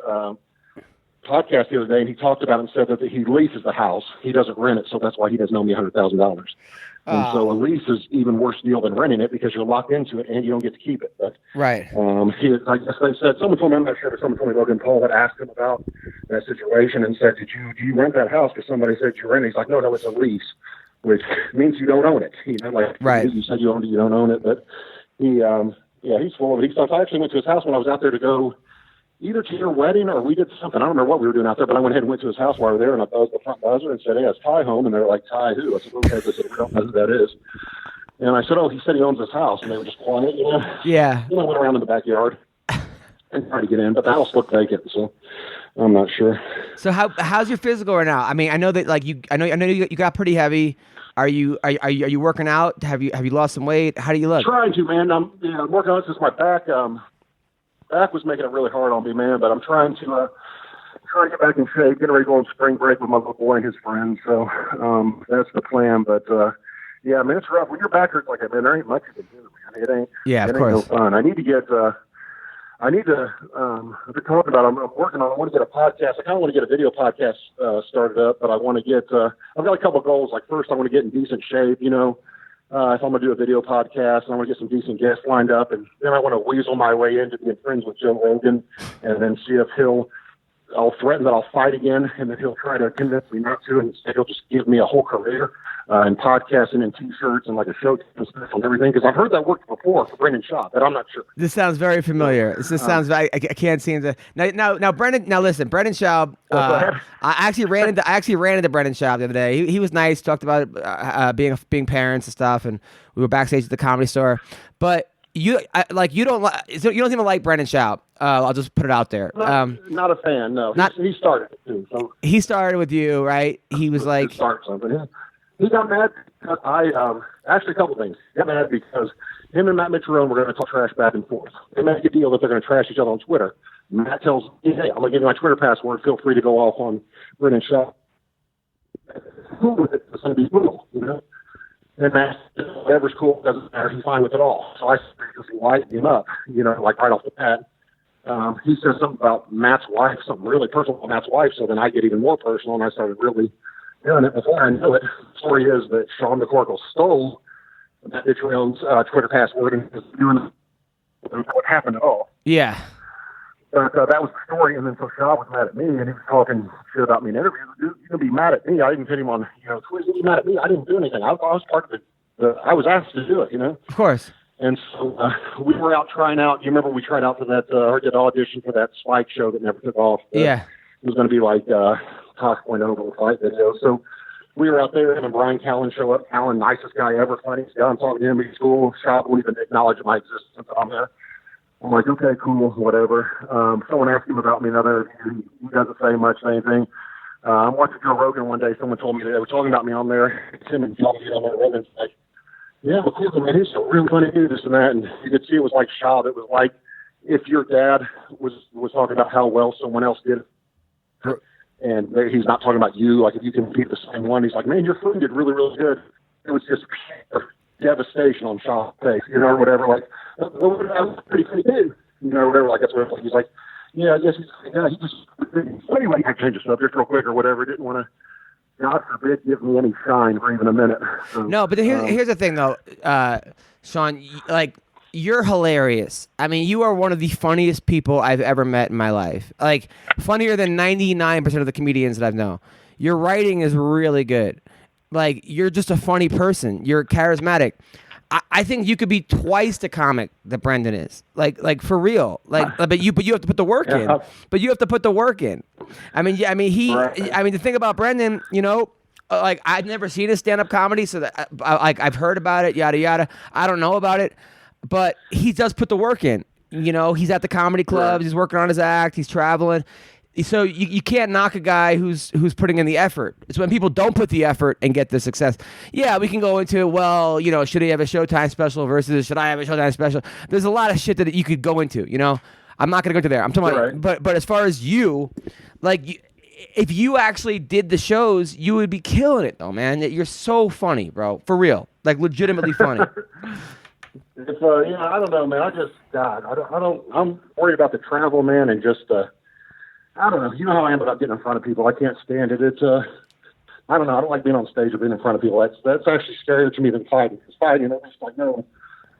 podcast the other day, and he talked about it and said that he leases the house. He doesn't rent it, so that's why he doesn't owe me $100,000. And so a lease is even worse deal than renting it because you're locked into it and you don't get to keep it. But right. I guess they said, someone told me, I'm not sure, but someone told me Logan Paul had asked him about that situation and said, do you rent that house? Because somebody said you rent it. He's like, no, it's a lease, which means you don't own it. You know, like right. You said you owned it, you don't own it. But he's full of it. I actually went to his house when I was out there to go either to your wedding or we did something. I don't remember what we were doing out there, but I went ahead and went to his house while we were there, and I buzzed the front buzzer and said, hey, it's Ty home. And they were like, Ty who? I said, okay. They said, we don't know who that is. And I said, oh, he said he owns this house. And they were just quiet, you know? Yeah. I went around in the backyard and tried to get in, but the house looked vacant, so I'm not sure. So how's your physical right now? I mean, I know that like I know you got pretty heavy. Are you working out? Have you lost some weight? How do you look? Trying to, man. I'm working on it since my back was making it really hard on me, man. But I'm trying to get back in shape, getting ready to go on spring break with my little boy and his friends. So that's the plan. But yeah, man, it's rough. When your back hurts like that, man, there ain't much you can do, man. It ain't. Yeah, of it course. ain't no fun. I need to. I've been talking about. I'm working on. I want to get a podcast. I kind of want to get a video podcast started up, but I want to get. I've got a couple of goals. Like first, I want to get in decent shape. You know, if I'm going to do a video podcast, I want to get some decent guests lined up, and then I want to weasel my way into being friends with Joe Rogan, and then see if I'll threaten that I'll fight again, and then he'll try to convince me not to, and instead he'll just give me a whole career in podcasting and T-shirts and like a show and everything. Because I've heard that worked before for Brendan Schaub, but I'm not sure. This sounds very familiar. This sounds. I can't seem to. Now, Brendan. Now, listen, Brendan Schaub. I actually ran into Brendan Schaub the other day. He was nice. Talked about being parents and stuff, and we were backstage at the Comedy Store. But you don't even like Brendan Schaub. I'll just put it out there. Not a fan. No, he started it too. So he started with you, right? He was like, start something. Yeah. He got mad because actually a couple things. He got mad because him and Matt Mitchell were going to talk trash back and forth. They made a deal that they're going to trash each other on Twitter. Matt tells me, hey, I'm going to give you my Twitter password. Feel free to go off on Brendan Schaub. Cool with it. It's going to be brutal, you know? And Matt, whatever's cool, doesn't matter. He's fine with it all. So I just lighten him up, you know, like right off the bat. He says something about Matt's wife, something really personal about Matt's wife, so then I get even more personal, and I started really doing it. Before I knew it, the story is that Sean McCorkle stole Matt Mitchell's Twitter password and was doing what happened at all. yeah. But that was the story, and then so Shaw was mad at me, and he was talking shit about me in interviews. You're going to be mad at me. I didn't put him on, Twitter. You're mad at me. I didn't do anything. I was part of it. I was asked to do it, you know? Of course. And so we were out trying out. You remember we tried out for that, or did audition for that Spike show that never took off. Yeah. It was going to be like Tosh.0 over fight video. So we were out there, and Brian Callen show up. Callen, nicest guy ever, funniest guy. I'm talking to him. He's cool. Shop won't even acknowledge my existence. I'm there. I'm like, okay, cool, whatever. Someone asked him about me in another interview. He doesn't say much, anything. I'm watching Joe Rogan one day. Someone told me they were talking about me on there. Tim and John on there. Rogan's like, yeah, McCorkle, man, he's a real funny dude, this and that. And you could see it was like Schaub. It was like if your dad was talking about how well someone else did it. And he's not talking about you. Like if you can beat the same one, he's like, man, your food did really, really good. It was just devastation on Schaub's face, or whatever. Like, that was pretty good, whatever. Like that's what he's like. Yeah, I guess he just. So anyway, I changed the subject real quick or whatever. Didn't want to. God forbid, give me any shine for even a minute. So, no, but here's the thing, though, Sean. Like, you're hilarious. I mean, you are one of the funniest people I've ever met in my life. Like, funnier than 99% of the comedians that I've known. Your writing is really good. Like, you're just a funny person. You're charismatic. I think you could be twice the comic that Brendan is. Like for real. But you have to put the work in. But you have to put the work in. I mean, the thing about Brendan, like I've never seen his stand-up comedy, so that I've heard about it, yada yada. I don't know about it, but he does put the work in. He's at the comedy clubs. He's working on his act. He's traveling. So you can't knock a guy who's putting in the effort. It's when people don't put the effort and get the success. Yeah, we can go into, well, should he have a Showtime special versus should I have a Showtime special? There's a lot of shit that you could go into, I'm not going to go to there. I'm talking about, but as far as you, like, if you actually did the shows, you would be killing it, though, man. You're so funny, bro. For real. Like, legitimately funny. It's, I don't know, man. I'm worried about the travel, man, and just, I don't know. You know how I am about getting in front of people. I can't stand it. It's I don't know. I don't like being on stage or being in front of people. That's actually scarier to me than fighting. Because fighting, I just like know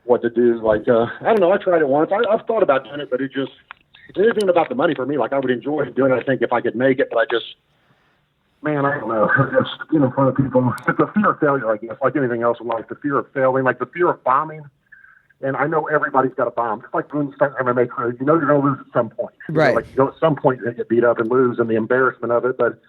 what to do. Like I don't know. I tried it once. I've thought about doing it, but it isn't even about the money for me. Like I would enjoy doing it. I think if I could make it, but I don't know. Just being in front of people. It's the fear of failure, I guess. Like anything else in life, the fear of failing, like the fear of bombing. And I know everybody's got a bomb. It's like when you start MMA career, you know you're going to lose at some point. Right. You know, like you go at some point, you're going to get beat up and lose, and the embarrassment of it. But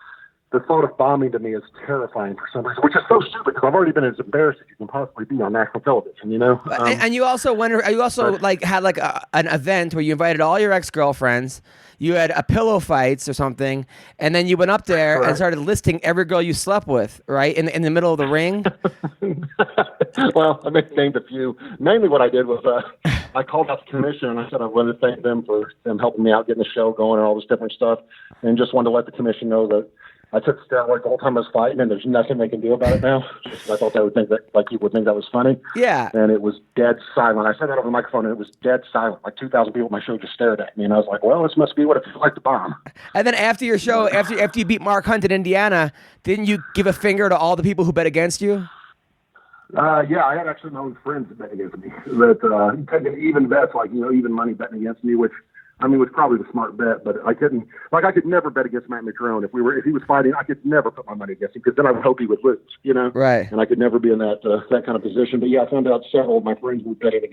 the thought of bombing to me is terrifying for some reason, which is so stupid because I've already been as embarrassed as you can possibly be on national television, you know? And you also had like an event where you invited all your ex-girlfriends, you had a pillow fights or something, and then you went up there and started listing every girl you slept with, right? In the middle of the ring? Well, I named a few. Mainly what I did was I called out the commission and I said I wanted to thank them for them helping me out, getting the show going and all this different stuff, and just wanted to let the commission know that I took steroids the whole time I was fighting, and there's nothing they can do about it now. I thought they would think that, like, people would think that was funny. Yeah. And it was dead silent. I said that over the microphone, and it was dead silent. Like 2,000 people at my show just stared at me, and I was like, well, this must be what it feels like to bomb. And then after your show, after you beat Mark Hunt in Indiana, didn't you give a finger to all the people who bet against you? Yeah, I had actually my own friends that bet against me. That taking even bets, like, even money betting against me, which, I mean, was probably the smart bet, but I could never bet against Matt McCorkle. If he was fighting, I could never put my money against him because then I would hope he would lose, Right. And I could never be in that kind of position. But yeah, I found out several of my friends were betting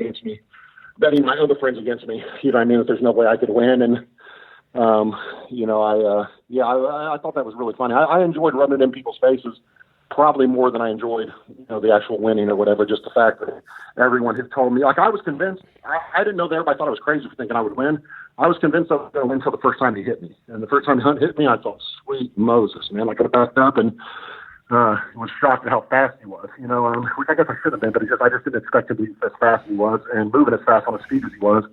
my other friends against me. You know what I mean? That there's no way I could win. And, I thought that was really funny. I enjoyed rubbing it in people's faces probably more than I enjoyed, the actual winning or whatever. Just the fact that everyone had told me, like, I was convinced, I didn't know that everybody thought I was crazy for thinking I would win. I was convinced I was going to win until the first time he hit me. And the first time Hunt hit me, I thought, sweet Moses, man. Like, I backed up and was shocked at how fast he was, which I guess I should have been, but I just didn't expect him to be as fast as he was and moving as fast on his feet as he was.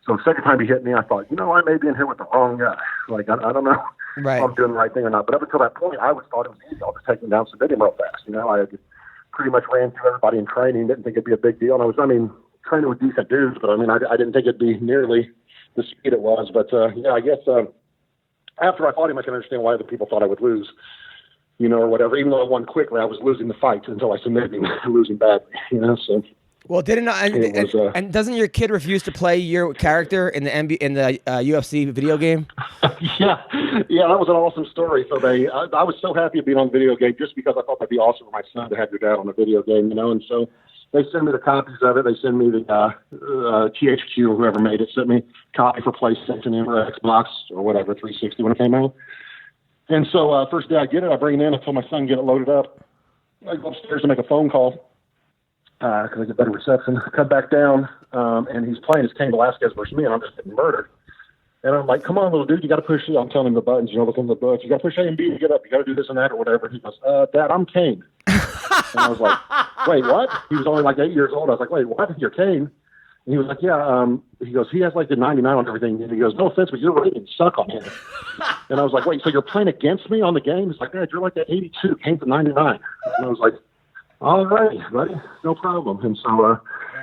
So the second time he hit me, I thought, I may be in here with the wrong guy. Like, I don't know if I'm doing the right thing or not. But up until that point, I thought it was easy. I'll just take him down, submit him real fast. I had pretty much ran through everybody in training, didn't think it'd be a big deal. And I was training with decent dudes, but I didn't think it'd be nearly the speed it was. But, I guess after I fought him, I can understand why other people thought I would lose, or whatever. Even though I won quickly, I was losing the fight until I submitted him, losing badly, so. Well, and doesn't your kid refuse to play your character in the UFC video game? Yeah, that was an awesome story. So I was so happy to be on the video game just because I thought that'd be awesome for my son to have your dad on a video game, and so they send me the copies of it. They send me the THQ, whoever made it, sent me a copy for PlayStation or Xbox or whatever, 360 when it came out. And so first day I get it, I bring it in, I tell my son get it loaded up. I go upstairs to make a phone call. Because I get better reception. Cut back down, and he's playing as Cain Velasquez versus me, and I'm just getting murdered. And I'm like, come on, little dude, you got to push it. I'm telling him the buttons, look on the buttons. You got to push A and B to get up. You got to do this and that or whatever. He goes, Dad, I'm Cain. And I was like, wait, what? He was only like 8 years old. I was like, wait, what? You're Cain? And he was like, yeah. He goes, he has like the 99 on everything. And he goes, no offense, but your ratings suck on him. And I was like, wait, so you're playing against me on the game? He's like, Dad, you're like that 82, Cain's the 99. And I was like, all right, buddy, no problem. And so,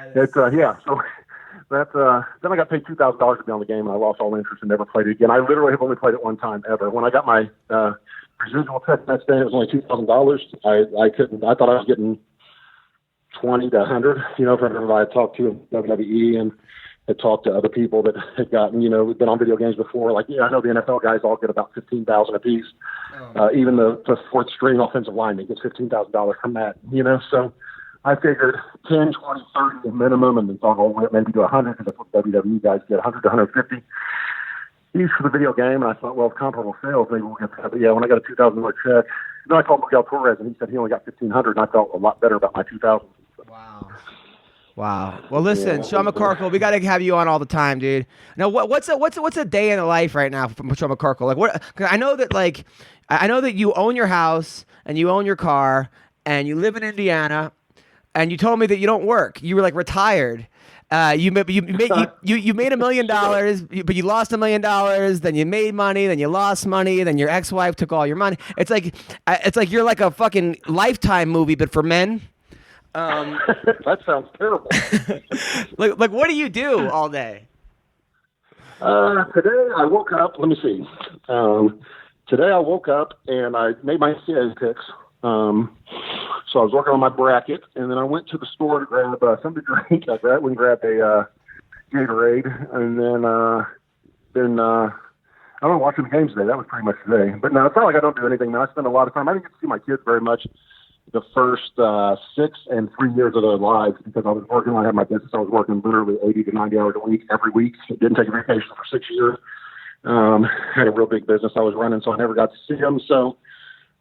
so then I got paid $2,000 to be on the game, and I lost all interest and never played it again. I literally have only played it one time ever. When I got my residual check that day, it was only $2,000. I thought I was getting 20 to 100, from everybody I talked to in WWE and had talked to other people that had gotten, been on video games before. Like, I know the NFL guys all get about $15,000 apiece. Even the fourth string offensive lineman gets $15,000 from that, So I figured 10, 20, 30 minimum, and then thought, well, maybe do 100 because that's what WWE guys get, 100 to 150 each for the video game. And I thought, well, if comparable sales, maybe we'll get that. But yeah, when I got a $2,000 check, then I called Miguel Torres, and he said he only got $1,500, and I felt a lot better about my $2,000. Wow. Well, listen, Sean McCorkle, we got to have you on all the time, dude. Now, what's a day in the life right now for Sean McCorkle? Like, what? Cause I know that you own your house and you own your car and you live in Indiana, and you told me that you don't work. You were like retired. You made $1 million, but you lost $1 million. Then you made money. Then you lost money. Then your ex-wife took all your money. It's like you're like a fucking Lifetime movie, but for men. That sounds terrible. like what do you do all day? Today I woke up. Let me see. Today I woke up and I made my NCAA picks. So I was working on my bracket, and then I went to the store to grab something to drink. I went and grabbed a Gatorade, and then I don't know, watching the games today. That was pretty much today. But no, it's not like I don't do anything. Man, I spend a lot of time. I didn't get to see my kids very much the first 6 and 3 years of their lives because I was working. I had my business. I was working literally 80 to 90 hours a week every week. Didn't take a vacation for 6 years. Had a real big business I was running, so I never got to see them. So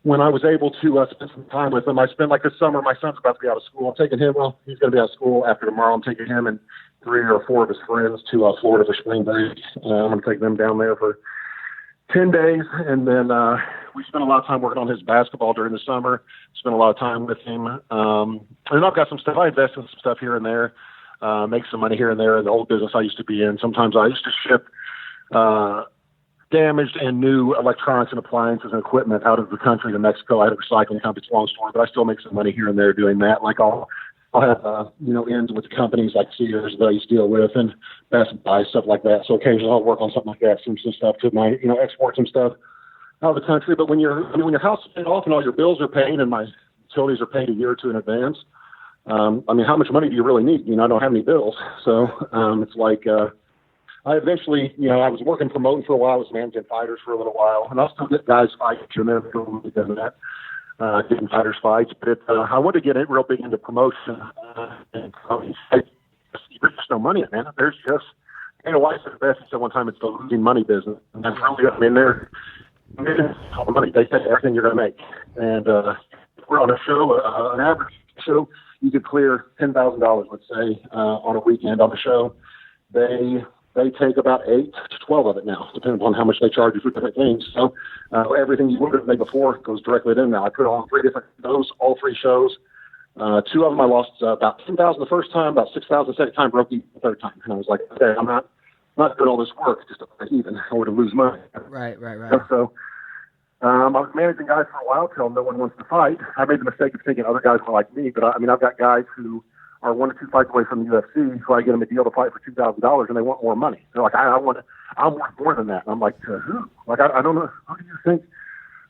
when I was able to spend some time with them, I spent like this summer. My son's about to be out of school. I'm taking him. Well, he's going to be out of school after tomorrow. I'm taking him and 3 or 4 of his friends to Florida for spring break. I'm going to take them down there for 10 days, and then we spent a lot of time working on his basketball during the summer. Spent a lot of time with him, and I've got some stuff. I invest in some stuff here and there, make some money here and there in the old business I used to be in. Sometimes I used to ship damaged and new electronics and appliances and equipment out of the country to Mexico. I had a recycling company. It's a long story, but I still make some money here and there doing that. Like I'll have, ends with companies like Sears that I used to deal with and Best Buy, stuff like that. So occasionally I'll work on something like that, some stuff to my, export some stuff out of the country. But when your house is paid off and all your bills are paid and my utilities are paid a year or two in advance, how much money do you really need? I don't have any bills. So it's like, I eventually, I was working promoting for a while. I was managing fighters for a little while, and I'll still get guys fights and then because of that, getting fighters fights. But I want to get it real big into promotion. And there's just no money, man. There's just, White said the best. He said one time it's the losing money business, and that's really, they're making all the money. They take everything you're going to make, and we're on a show, an average show, you could clear $10,000, let's say, on a weekend on the show. They take about 8 to 12 of it now, depending upon how much they charge you for different things. So everything you would have made before goes directly in now. I put on 3 different shows, all 3 shows. 2 of them I lost about $10,000 the first time, about $6,000 the second time, broke even the third time. And I was like, okay, I'm not doing all this work just to break even or to lose money. Right. So I was managing guys for a while till no one wants to fight. I made the mistake of thinking other guys were like me, but I've got guys who are 1 or 2 fights away from the UFC, so I get them a deal to fight for $2,000, and they want more money. They're like, I'm worth more than that. And I'm like, to who? Like, I don't know. Who do you think?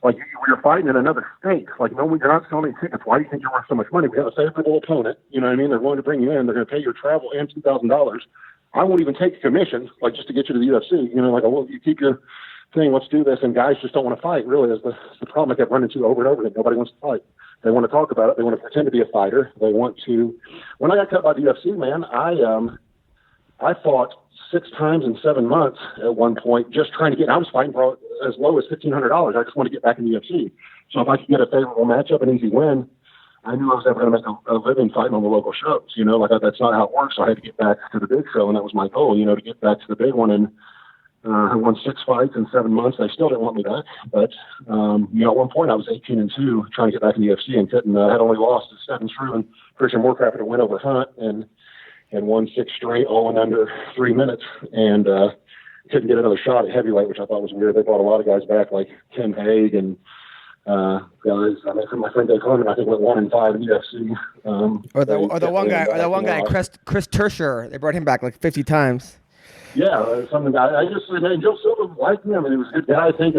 Like, you're fighting in another state. Like, no, you're not selling tickets. Why do you think you're worth so much money? We have a favorable opponent. You know what I mean? They're going to bring you in. They're going to pay your travel and $2,000. I won't even take a commission, like, just to get you to the UFC. Well, you keep your thing. Let's do this. And guys just don't want to fight, really, is the problem I kept running into over and over again. Nobody wants to fight. They want to talk about it. They want to pretend to be a fighter. They want to. When I got cut by the UFC, man, I fought 6 times in 7 months at one point, just trying to get. I was fighting for as low as $1,500. I just want to get back in the UFC. So if I could get a favorable matchup, an easy win, I knew I was never going to make a living fighting on the local shows. That's not how it works. So I had to get back to the big show, and that was my goal. To get back to the big one. And I won 6 fights in 7 months. They still didn't want me back. But, at one point I was 18-2 trying to get back in the UFC and couldn't, had only lost to Stephen Shrew and Christian Warcraft to win over Hunt and won 6 straight, all in under 3 minutes. And couldn't get another shot at heavyweight, which I thought was weird. They brought a lot of guys back like Tim Hague and guys. My friend Dave Herman, I think, went 1-5 in the UFC. Or the one guy, Chris Tertier. They brought him back like 50 times. Yeah, something I just Joe Silva liked him, and he was a good guy. I think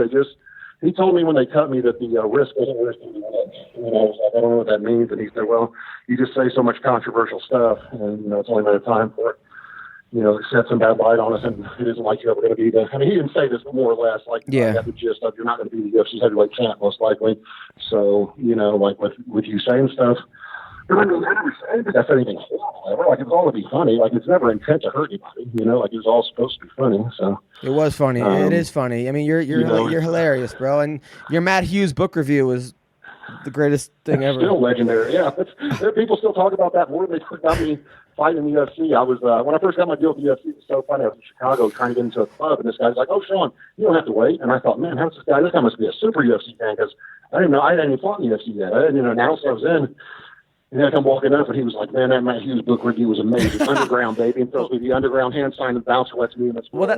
he told me when they cut me that the risk wasn't worth it. I was like, I don't know what that means. And he said, well, you just say so much controversial stuff, and it's only a matter of time for it. Set some bad light on us, and it isn't like you're ever going to be the. I mean, he didn't say this, but more or less, like, I got the gist of you're not going to be the UFC heavyweight champ, most likely. So, like with you saying stuff. But I never said anything horrible ever. Like, it was all to be funny. Like, it's never intent to hurt anybody. Like, it was all supposed to be funny. So it was funny. It is funny. I mean, you're hilarious, bro. And your Matt Hughes book review was the greatest thing ever. Still legendary. Yeah, people still talk about that more than they talk about me fighting in the UFC. I was when I first got my deal with the UFC. It was so funny. I was in Chicago trying to get into a club, and this guy's like, "Oh, Sean, you don't have to wait." And I thought, man, how's this guy? This guy must be a super UFC fan, because I didn't know I hadn't even fought in the UFC yet. I didn't even announce I was in. And then I come walking up, and he was like, man, that Matt Hughes book review was amazing. Underground, baby. And throws me the underground hand sign, and the bouncer lets me in. That's what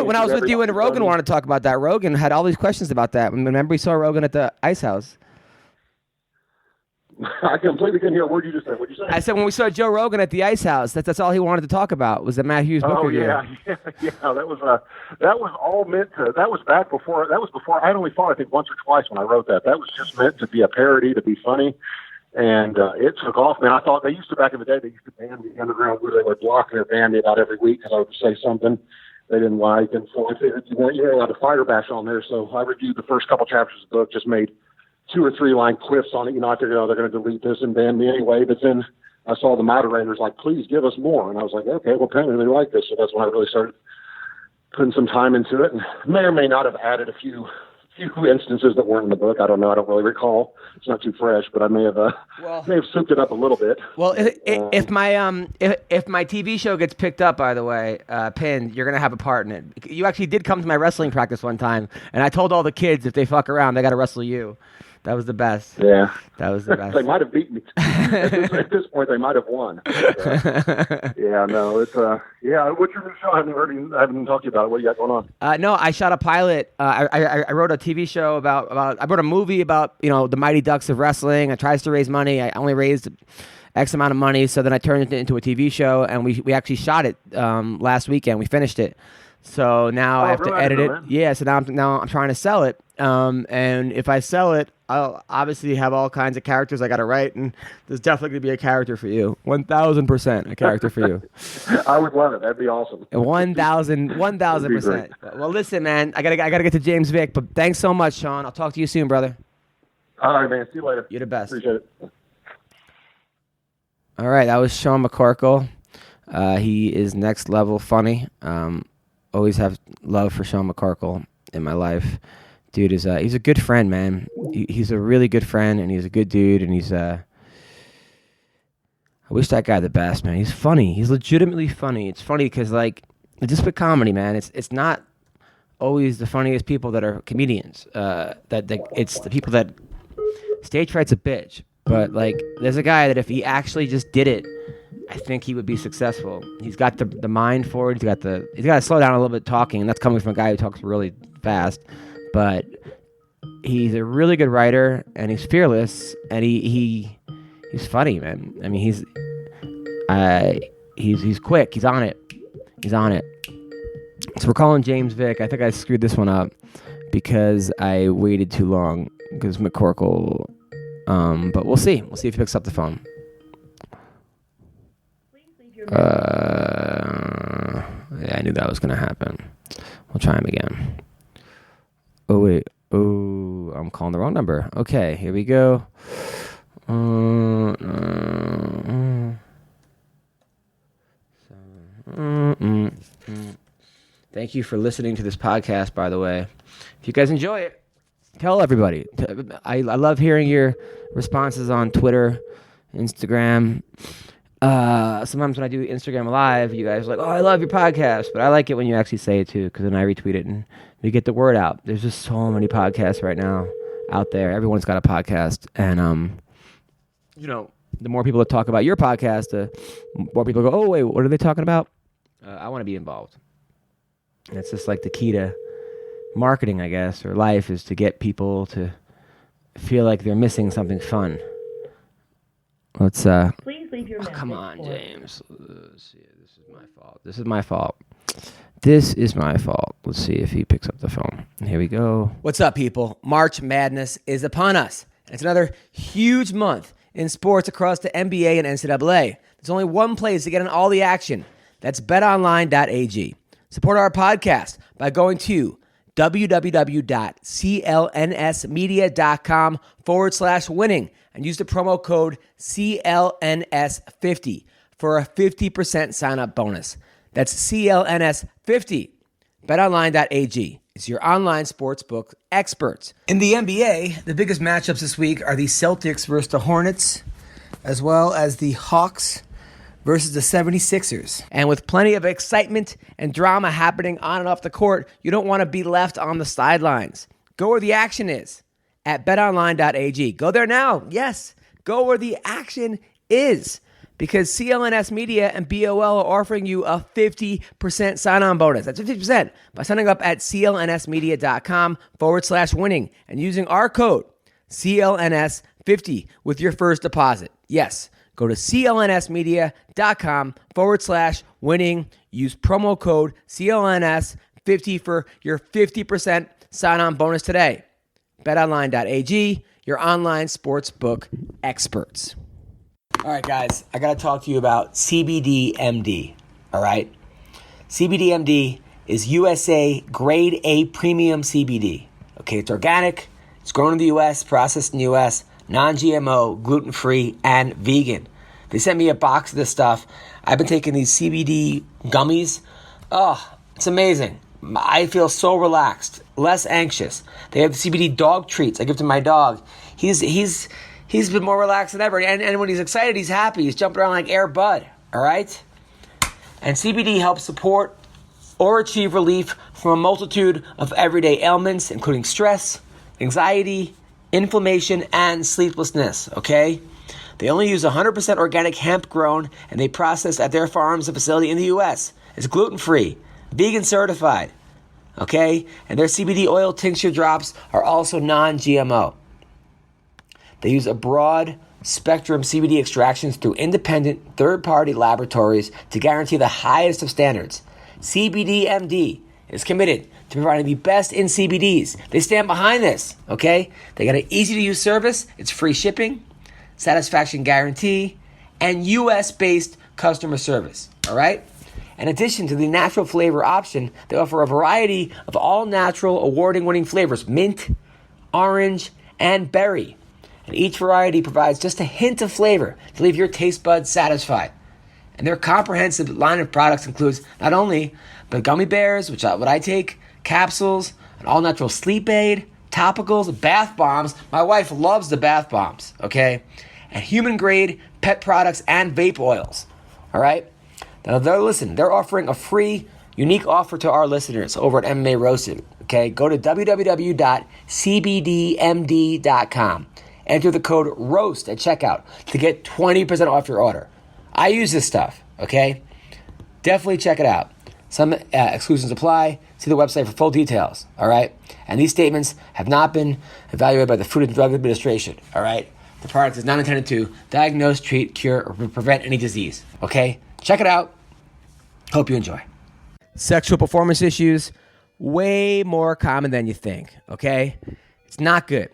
when I was with you and Rogan wanted to talk about that. Rogan had all these questions about that. Remember we saw Rogan at the Ice House? I completely couldn't hear a word you just said. What'd you say? I said when we saw Joe Rogan at the Ice House, that's all he wanted to talk about was the Matt Hughes book review. Yeah. That was all meant to. That was back before. That was before I only fought, I think, once or twice when I wrote that. That was just meant to be a parody, to be funny. And it took off, man. I thought they used to, back in the day, they used to ban the underground where they would block their band about every week because I would say something they didn't like. And so you weren't allowed to fighter bash on there. So I reviewed the first couple chapters of the book, just made 2 or 3 line quips on it. I figured, they're going to delete this and ban me anyway. But then I saw the moderators like, please give us more. And I was like, okay, well, apparently they like this. So that's when I really started putting some time into it, and may or may not have added a few instances that weren't in the book. I don't know. I don't really recall. It's not too fresh, but I may have souped it up a little bit. Well, if my TV show gets picked up, by the way, Pin, you're gonna have a part in it. You actually did come to my wrestling practice one time, and I told all the kids if they fuck around, they got to wrestle you. That was the best. Yeah. That was the best. They might have beaten me. At this point, they might have won. But, yeah, no, it's what's your new show? I haven't talked to you about it. What do you got going on? No, I shot a pilot. I wrote a TV show I wrote a movie about, the Mighty Ducks of wrestling. I tries to raise money. I only raised X amount of money, so then I turned it into a TV show, and we actually shot it last weekend. We finished it. So now I have to edit it. Yeah, so now I'm trying to sell it. And if I sell it, I'll obviously have all kinds of characters I got to write, and there's definitely going to be a character for you. 1,000% a character for you. I would love it. That'd be awesome. 1,000%. Well, listen, man, I gotta get to James Vick, but thanks so much, Sean. I'll talk to you soon, brother. All right, man. See you later. You're the best. Appreciate it. All right, that was Sean McCorkle. He is next level funny. Always have love for Sean McCorkle in my life. Dude he's a good friend, man. He's a really good friend, and he's a good dude, and I wish that guy the best, man. He's funny. He's legitimately funny. It's funny because, just with comedy, man, it's not always the funniest people that are comedians. It's the people that stage fright's a bitch. But, there's a guy that if he actually just did it, I think he would be successful. He's got the mind for it. He's got to slow down a little bit talking, and that's coming from a guy who talks really fast. But he's a really good writer, and he's fearless, and he's funny, man. I mean, he's quick. He's on it. So we're calling James Vick. I think I screwed this one up because I waited too long because McCorkle. But we'll see. We'll see if he picks up the phone. Yeah, I knew that was gonna happen. We'll try him again. Oh wait. Oh, I'm calling the wrong number. Okay, here we go. Thank you for listening to this podcast, by the way. If you guys enjoy it, tell everybody. I love hearing your responses on Twitter, Instagram. Sometimes when I do Instagram Live, you guys are like, oh, I love your podcast. But I like it when you actually say it too, because then I retweet it and we get the word out. There's just so many podcasts right now out there. Everyone's got a podcast. And, the more people that talk about your podcast, the more people go, oh, wait, what are they talking about? I want to be involved. And it's just like the key to marketing, I guess, or life, is to get people to feel like they're missing something fun. Let's Please leave your message. Come on, James. Let's see. This is my fault. Let's see if he picks up the phone. Here we go. What's up, people? March Madness is upon us. It's another huge month in sports across the NBA and NCAA. There's only one place to get in all the action. That's betonline.ag. Support our podcast by going to www.clnsmedia.com/winning and use the promo code CLNS50 for a 50% sign-up bonus. That's CLNS50. BetOnline.ag is your online sportsbook experts. In the NBA, the biggest matchups this week are the Celtics versus the Hornets, as well as the Hawks versus the 76ers. And with plenty of excitement and drama happening on and off the court, you don't want to be left on the sidelines. Go where the action is at betonline.ag. Go there now. Yes, go where the action is, because CLNS Media and BOL are offering you a 50% sign-on bonus. That's 50% by signing up at clnsmedia.com/winning and using our code CLNS50 with your first deposit. Yes. Go to clnsmedia.com/winning. Use promo code CLNS50 for your 50% sign-on bonus today. BetOnline.ag, your online sportsbook experts. All right, guys, I got to talk to you about CBDMD, all right? CBDMD is USA Grade A Premium CBD. Okay, it's organic, It's grown in the U.S., processed in the U.S., non-GMO, gluten-free, and vegan. They sent me a box of this stuff. I've been taking these CBD gummies. Oh, it's amazing. I feel so relaxed, less anxious. They have CBD dog treats I give to my dog. He's been more relaxed than ever. And when he's excited, he's happy. He's jumping around like Air Bud, all right? And CBD helps support or achieve relief from a multitude of everyday ailments, including stress, anxiety, inflammation, and sleeplessness, okay? They only use 100% organic hemp grown, and they process at their farms and facility in the U.S. It's gluten-free, vegan certified, okay? And their CBD oil tincture drops are also non-GMO. They use a broad spectrum CBD extractions through independent third-party laboratories to guarantee the highest of standards. CBDMD is committed to providing the best in CBDs. They stand behind this, okay? They got an easy-to-use service. It's free shipping, satisfaction guarantee, and U.S.-based customer service, all right? In addition to the natural flavor option, they offer a variety of all-natural, award-winning flavors, mint, orange, and berry. And each variety provides just a hint of flavor to leave your taste buds satisfied. And their comprehensive line of products includes not only the gummy bears, which what I take, capsules, an all-natural sleep aid, topicals, bath bombs. My wife loves the bath bombs, okay? And human-grade pet products and vape oils, all right? Now, they're offering a free, unique offer to our listeners over at MMA Roasted, okay? Go to www.cbdmd.com. Enter the code ROAST at checkout to get 20% off your order. I use this stuff, okay? Definitely check it out. Some exclusions apply. See the website for full details, all right? And these statements have not been evaluated by the Food and Drug Administration, all right? The product is not intended to diagnose, treat, cure, or prevent any disease, okay? Check it out. Hope you enjoy. Sexual performance issues, way more common than you think, okay? It's not good.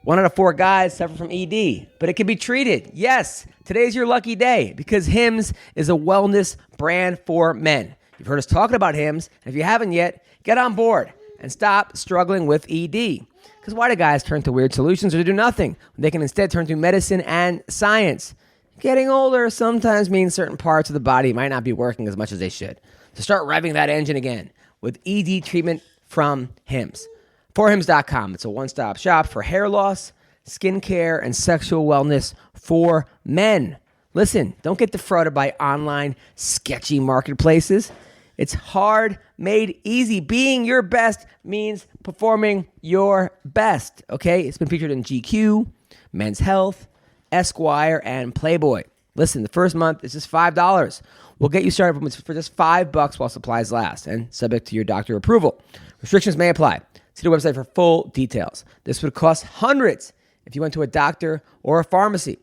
1 out of 4 guys suffer from ED, but it can be treated. Yes, today's your lucky day because Hims is a wellness brand for men. You've heard us talking about Hims, and if you haven't yet, get on board and stop struggling with ED. Because why do guys turn to weird solutions or do nothing when they can instead turn to medicine and science? Getting older sometimes means certain parts of the body might not be working as much as they should. So start revving that engine again with ED treatment from Hims. ForHims.com. It's a one-stop shop for hair loss, skincare, and sexual wellness for men. Listen, don't get defrauded by online sketchy marketplaces. It's hard made easy. Being your best means performing your best, okay? It's been featured in GQ, Men's Health, Esquire, and Playboy. Listen, the first month is just $5. We'll get you started for just $5 while supplies last and subject to your doctor approval. Restrictions may apply. See the website for full details. This would cost hundreds if you went to a doctor or a pharmacy.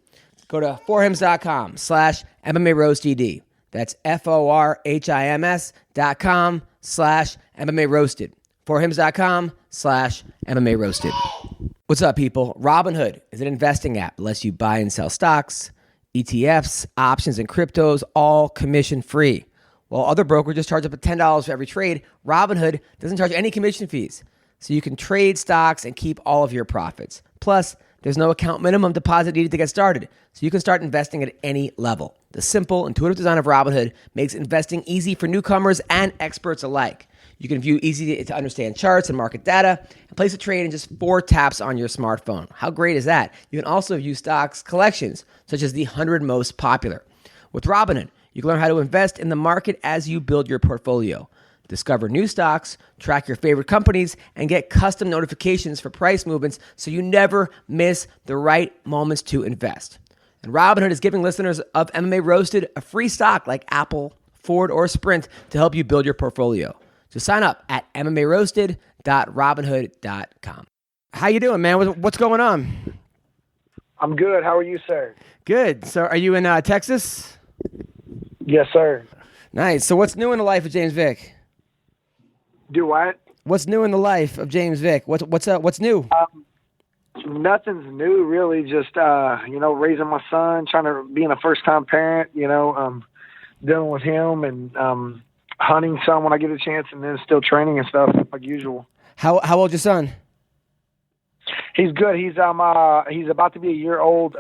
Go to forhims.com/MMA Roasted. That's FORHIMS.com/MMA Roasted. Forhims.com/MMA Roasted. What's up, people? Robinhood is an investing app that lets you buy and sell stocks, ETFs, options, and cryptos, all commission-free. While other brokerages charge up to $10 for every trade, Robinhood doesn't charge any commission fees. So you can trade stocks and keep all of your profits. Plus, there's no account minimum deposit needed to get started, so you can start investing at any level. The simple, intuitive design of Robinhood makes investing easy for newcomers and experts alike. You can view easy-to-understand charts and market data and place a trade in just 4 taps on your smartphone. How great is that? You can also view stocks collections, such as the 100 most popular. With Robinhood, you can learn how to invest in the market as you build your portfolio. Discover new stocks, track your favorite companies, and get custom notifications for price movements so you never miss the right moments to invest. And Robinhood is giving listeners of MMA Roasted a free stock like Apple, Ford, or Sprint to help you build your portfolio. So sign up at MMARoasted.robinhood.com. How you doing, man? What's going on? I'm good. How are you, sir? Good. So are you in Texas? Yes, sir. Nice. So what's new in the life of James Vick? Do what? What's new in the life of James Vick? What's new? Nothing's new, really. Just raising my son, being a first-time parent. Dealing with him and hunting some when I get a chance, and then still training and stuff like usual. How old's your son? He's good. He's about to be a year old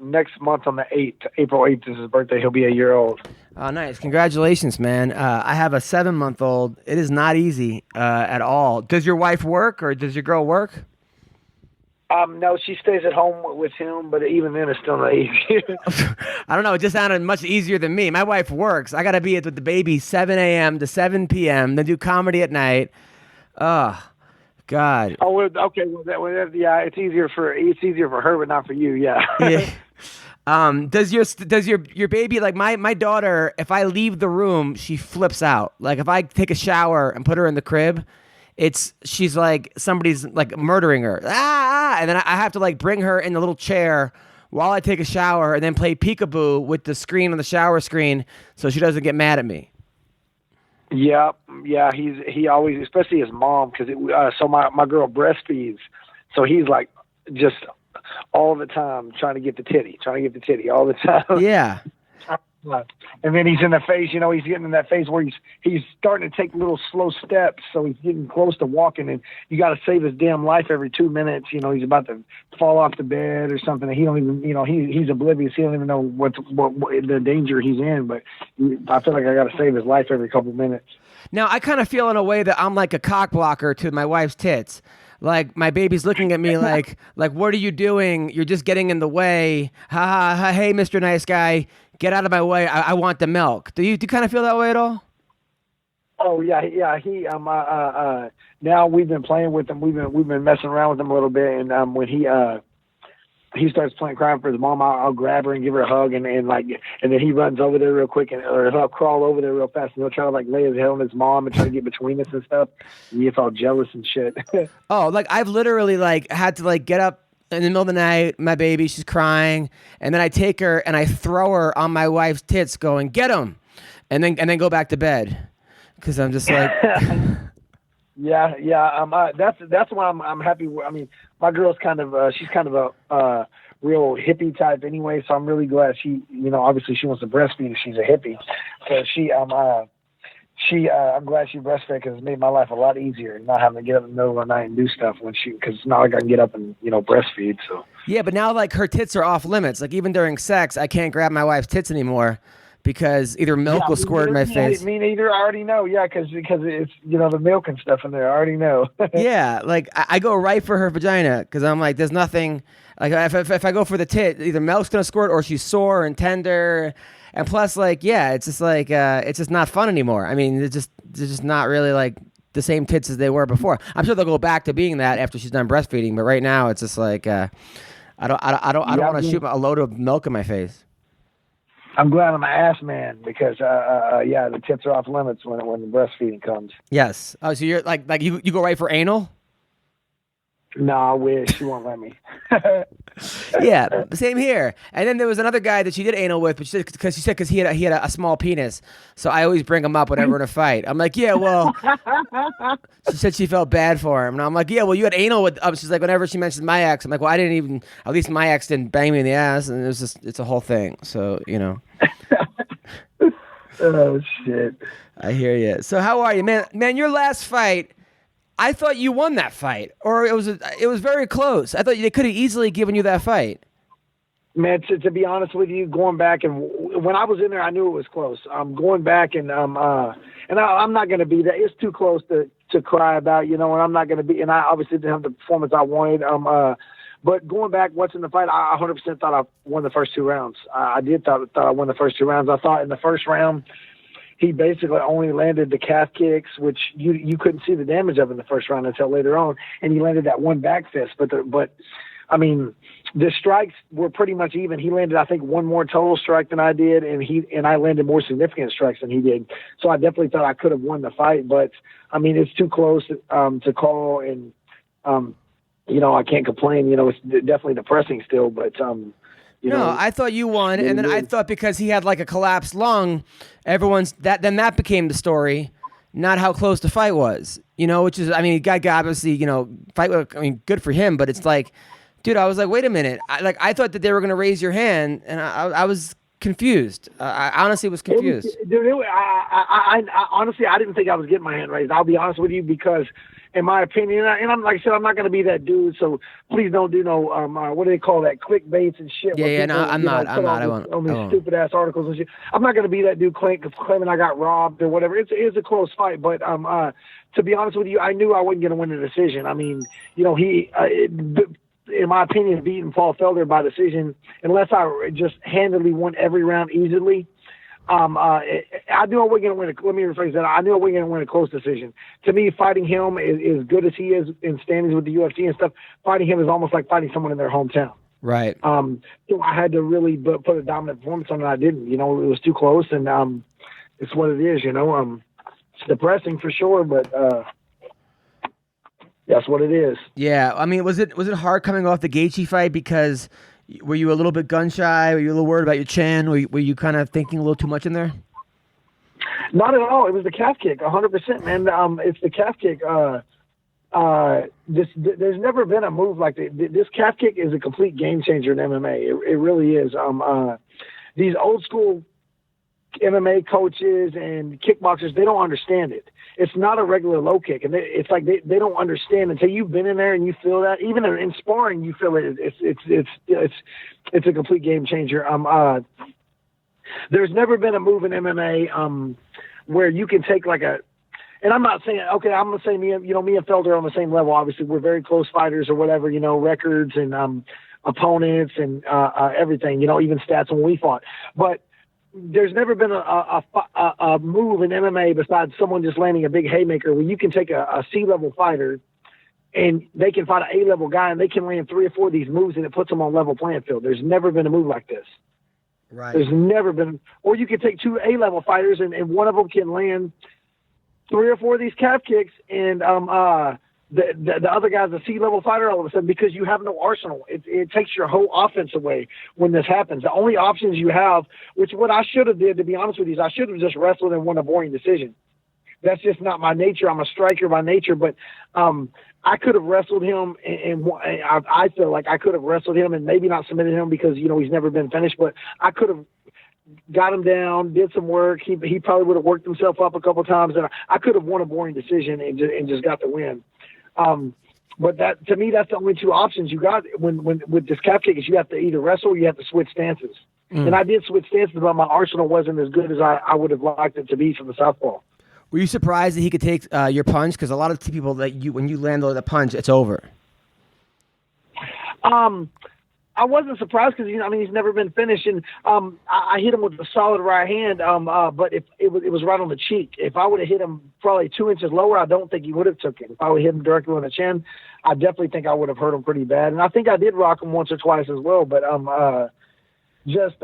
next month on the 8th. April 8th is his birthday. He'll be a year old. Oh, nice. Congratulations, man. I have a 7-month-old. It is not easy at all. Does your wife work or does your girl work? No, she stays at home with him, but even then it's still not easy. I don't know. It just sounded much easier than me. My wife works. I got to be with the baby 7 a.m. to 7 p.m., then do comedy at night. Oh, God. Oh, okay. Yeah, it's easier for her, but not for you. Yeah. Yeah. Does your baby, like my daughter, if I leave the room, she flips out. Like if I take a shower and put her in the crib, she's like somebody's like murdering her. And then I have to like bring her in the little chair while I take a shower and then play peekaboo with the screen on the shower screen so she doesn't get mad at me. Yeah. He always, especially his mom, because so my girl breastfeeds, so he's like just all the time trying to get the titty all the time. Yeah. And then he's in the phase, he's getting in that phase where he's starting to take little slow steps, so he's getting close to walking, and you got to save his damn life every 2 minutes. He's about to fall off the bed or something, and he don't even, he's oblivious. He don't even know what the danger he's in, but I feel like I got to save his life every couple minutes. Now, I kind of feel in a way that I'm like a cock blocker to my wife's tits. Like my baby's looking at me like what are you doing? You're just getting in the way. Ha ha. Hey, Mr. Nice Guy, get out of my way. I want the milk. Do you kind of feel that way at all? Oh yeah. He now we've been playing with him. We've been messing around with him a little bit, and when he starts crying for his mom, I'll grab her and give her a hug, and then he runs over there real quick, or he'll crawl over there real fast, and he'll try to like lay his head on his mom and try to get between us and stuff. And he gets all jealous and shit. Oh, like I've literally like had to like get up in the middle of the night, my baby, she's crying, and then I take her and I throw her on my wife's tits, going, "Get him," and then go back to bed, because I'm just like. Yeah. That's why I'm happy. I mean, my girl's kind of she's kind of a real hippie type anyway, so I'm really glad she, obviously she wants to breastfeed if she's a hippie. So I'm glad she breastfed, because it's made my life a lot easier, not having to get up in the middle of the night and do stuff because it's not like I can get up and breastfeed. So yeah, but now like her tits are off limits. Like even during sex, I can't grab my wife's tits anymore. Because either milk will squirt in my face. Me neither. I already know. Yeah, because it's the milk and stuff in there. I already know. Yeah, like I go right for her vagina because I'm like, there's nothing. Like if I go for the tit, either milk's gonna squirt or she's sore and tender, and plus like it's just like it's just not fun anymore. I mean, they're just not really like the same tits as they were before. I'm sure they'll go back to being that after she's done breastfeeding, but right now it's just like I don't want to shoot a load of milk in my face. I'm glad I'm an ass man because the tits are off limits when the breastfeeding comes. Yes. Oh, so you're like you go right for anal? No, I wish. She won't let me. Yeah, same here. And then there was another guy that she did anal with, but she said because he had a small penis. So I always bring him up whenever in a fight. I'm like, yeah, well. She said she felt bad for him, and I'm like, yeah, well, you had anal with. She's like, whenever she mentions my ex, I'm like, well, I didn't even. At least my ex didn't bang me in the ass, and it's a whole thing. So Oh shit. I hear you. So how are you, man? Man, your last fight. I thought you won that fight, or it was very close. I thought they could have easily given you that fight. Man, to be honest with you, going back and when I was in there, I knew it was close. I'm going back and I'm not going to be that. It's too close to cry about, and I'm not going to be. And I obviously didn't have the performance I wanted. But going back, watching the fight, I 100% thought I won the first 2 rounds. I did thought I won the first 2 rounds. I thought in the first round, he basically only landed the calf kicks, which you couldn't see the damage of in the first round until later on, and he landed that one back fist. But I mean, the strikes were pretty much even. He landed, I think, one more total strike than I did, and I landed more significant strikes than he did. So I definitely thought I could have won the fight, but I mean, it's too close to call, and I can't complain. It's definitely depressing still, but No, I thought you won, and then I thought because he had like a collapsed lung, that became the story, not how close the fight was. Which is, I mean, guy obviously, fight. I mean, good for him, but it's like, dude, I was like, wait a minute, I thought that they were gonna raise your hand, and I was confused. I honestly was confused. I honestly, I didn't think I was getting my hand raised. I'll be honest with you, because in my opinion, and I'm like I said, I'm not going to be that dude. So please don't do no, what do they call that? Clickbaits and shit. Yeah, no, I'm not. I won't. On these stupid ass articles and shit. I'm not going to be that dude claiming I got robbed or whatever. It's a close fight, but to be honest with you, I knew I wasn't going to win the decision. I mean, he, in my opinion, beating Paul Felder by decision, unless I just handily won every round easily. I knew I wasn't going to win. Let me rephrase that. I knew I wasn't going to win a close decision. To me, fighting him is as good as he is in standings with the UFC and stuff. Fighting him is almost like fighting someone in their hometown. Right. So I had to really put a dominant performance on it. I didn't. It was too close, and it's what it is. It's depressing for sure, but that's what it is. Yeah. I mean, was it hard coming off the Gaethje fight because? Were you a little bit gun shy? Were you a little worried about your chin? Were you kind of thinking a little too much in there? Not at all. It was the calf kick, 100%, man. It's the calf kick. There's never been a move like this. This calf kick is a complete game changer in MMA. It really is. These old school MMA coaches and kickboxers, they don't understand it. It's not a regular low kick, and it's like they don't understand until you've been in there and you feel that. Even in sparring, you feel it. It's a complete game changer. There's never been a move in MMA where you can take and I'm not saying, okay, I'm gonna say me and Felder are on the same level. Obviously, we're very close fighters or whatever, records and opponents and everything, even stats when we fought, but. There's never been a move in MMA besides someone just landing a big haymaker where you can take a C-level fighter and they can fight an A-level guy and they can land 3 or 4 of these moves and it puts them on level playing field. There's never been a move like this. Right. There's never been. Or you can take 2 A-level fighters and one of them can land 3 or 4 of these calf kicks and the other guy's a C-level fighter all of a sudden because you have no arsenal. It takes your whole offense away when this happens. The only options you have, which what I should have did, to be honest with you, is I should have just wrestled and won a boring decision. That's just not my nature. I'm a striker by nature, but I could have wrestled him, and I feel like I could have wrestled him and maybe not submitted him because, he's never been finished, but I could have got him down, did some work. He probably would have worked himself up a couple of times, and I could have won a boring decision and just got the win. But that, to me, that's the only 2 options you got when with this calf kick is you have to either wrestle or you have to switch stances. And I did switch stances, but my arsenal wasn't as good as I would have liked it to be from the southpaw. Were you surprised that he could take your punch? Because a lot of people that when you land the punch, it's over. I wasn't surprised because he's never been finished, and I hit him with a solid right hand. But it was right on the cheek. If I would have hit him probably 2 inches lower, I don't think he would have took it. If I would have hit him directly on the chin, I definitely think I would have hurt him pretty bad. And I think I did rock him once or twice as well. But I didn't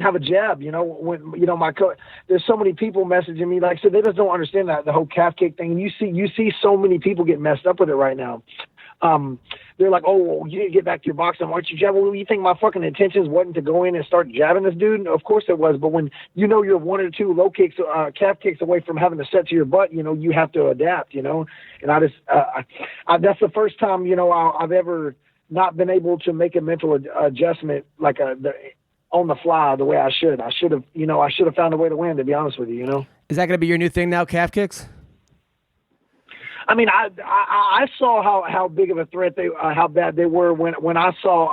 have a jab. When my coach, there's so many people messaging me like, so they just don't understand that the whole calf kick thing. And you see so many people get messed up with it right now. They're like, oh, you need to get back to your boxing. Why aren't you jabbing? Well, you think my fucking intentions wasn't to go in and start jabbing this dude? Of course it was. But when you're 1 or 2 low kicks, calf kicks away from having to set to your butt, you have to adapt, and I just, that's the first time, I've ever not been able to make a mental adjustment like on the fly the way I should. I should have found a way to win, to be honest with you, Is that going to be your new thing now, calf kicks? I mean, I saw how big of a threat how bad they were when I saw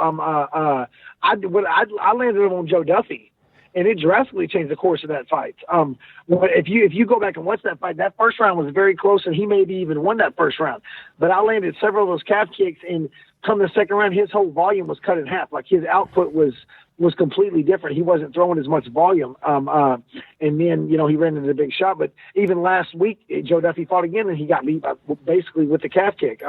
I landed them on Joe Duffy, and it drastically changed the course of that fight. If you go back and watch that fight, that first round was very close, and he maybe even won that first round. But I landed several of those calf kicks, and come the second round, his whole volume was cut in half. Like his output was completely different. He wasn't throwing as much volume. And then, he ran into the big shot. But even last week, Joe Duffy fought again, and he got beat basically with the calf kick.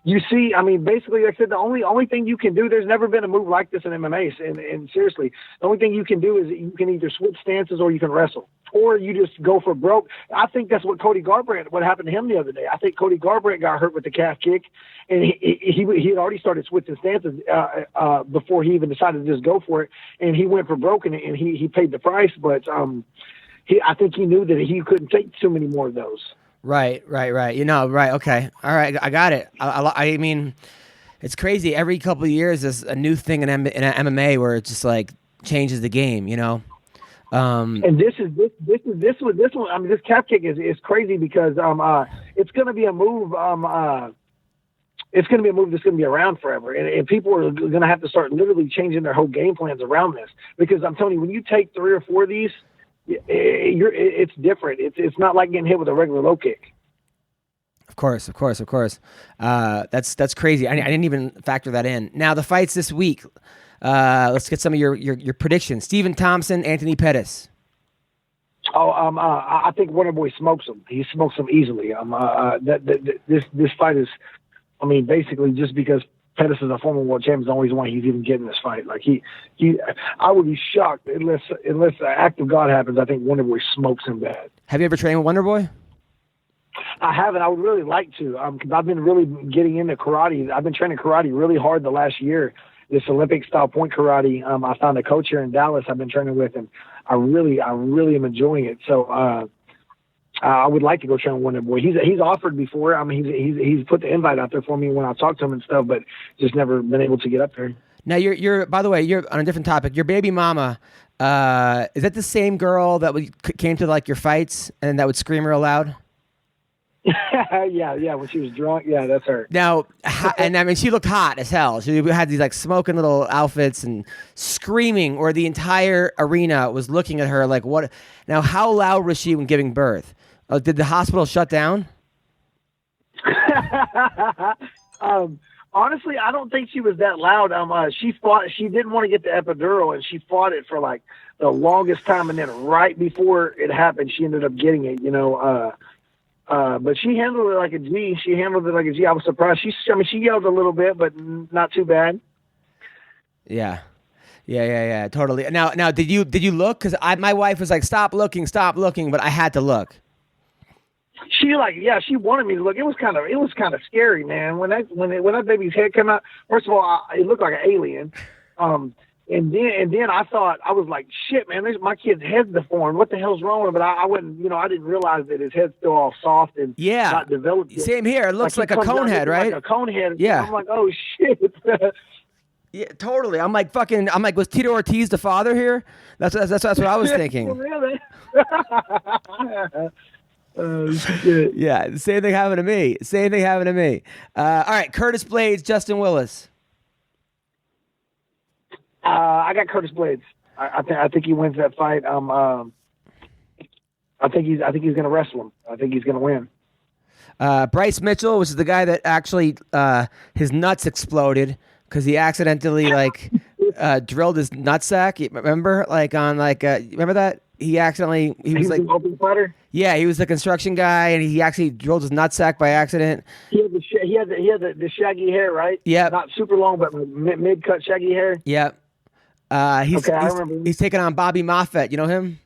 You see, basically, like I said, the only thing you can do, there's never been a move like this in MMA. And seriously, the only thing you can do is you can either switch stances or you can wrestle. Or you just go for broke. I think that's what what happened to him the other day. I think Cody Garbrandt got hurt with the calf kick, and he had already started switching stances before he even decided to just go for it. And he went for broke, and he paid the price. But I think he knew that he couldn't take too many more of those. Right. Right. Okay. All right. I got it. I mean, It's crazy. Every couple of years, there's a new thing in MMA where it just like changes the game, you know. And this one. I mean, this calf kick is crazy because it's going to be a move. It's going to be a move that's going to be around forever, and people are going to have to start literally changing their whole game plans around this. Because I'm telling you, when you take 3 or 4 of these, it's different. It's not like getting hit with a regular low kick. Of course. That's crazy. I didn't even factor that in. Now the fights this week. Let's get some of your predictions. Stephen Thompson, Anthony Pettis. I think Wonderboy smokes him. He smokes him easily. This fight is, I mean, basically just because Pettis is a former world champion is the only reason why he's even getting this fight. Like I would be shocked unless an act of God happens. I think Wonderboy smokes him bad. Have you ever trained with Wonderboy? I haven't. I would really like to, because I've been really getting into karate. I've been training karate really hard the last year. This Olympic style point karate. I found a coach here in Dallas I've been training with, and I really am enjoying it. So I would like to go train with Wonderboy. He's offered before. I mean, he's put the invite out there for me when I talked to him and stuff, but just never been able to get up there. Now you're by the way, you're on a different topic. Your baby mama, is that the same girl that came to like your fights and that would scream real loud? yeah. When she was drunk, yeah, that's her. Now, and I mean, she looked hot as hell. She had these like smoking little outfits and screaming, or the entire arena was looking at her like, "What?" Now, how loud was she when giving birth? Did the hospital shut down? Honestly, I don't think she was that loud. She didn't want to get the epidural, and she fought it for like the longest time, and then right before it happened, she ended up getting it. You know. But she handled it like a G. I was surprised. She yelled a little bit, but not too bad. Yeah, totally. Now, did you look? Because my wife was like, stop looking, but I had to look. She wanted me to look. It was kind of scary, man. When that baby's head came out, first of all, it looked like an alien. And then I thought, I was like, shit, man, my kid's head's deformed. What the hell's wrong with him? But I wouldn't, I didn't realize that his head's still all soft and not developed yet. Same here. It looks like a cone head, right? Like a cone head. Yeah. I'm like, oh, shit. Yeah, totally. I'm like, was Tito Ortiz the father here? That's what I was thinking. Oh, shit. Yeah, same thing happened to me. All right, Curtis Blades, Justin Willis. I got Curtis Blades. I think he wins that fight. I think he's going to wrestle him. I think he's going to win. Bryce Mitchell, which is the guy that actually his nuts exploded because he accidentally drilled his nutsack. Remember, remember that he was like an open fighter. Yeah, he was the construction guy, and he actually drilled his nutsack by accident. He had the shaggy hair, right? Yeah, not super long, but mid cut shaggy hair. Yeah. He's taking on Bobby Moffett. You know him?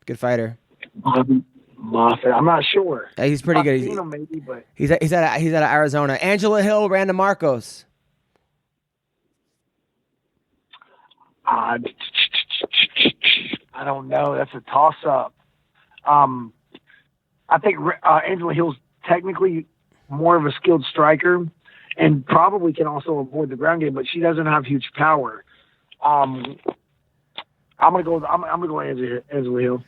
Good fighter. Bobby Moffett. I'm not sure. He's pretty good. Seen him maybe, but he's out of Arizona. Angela Hill, Randa Marcos. I don't know. That's a toss up. I think Angela Hill's technically more of a skilled striker, and probably can also avoid the ground game, but she doesn't have huge power. I'm gonna go Angela Hill.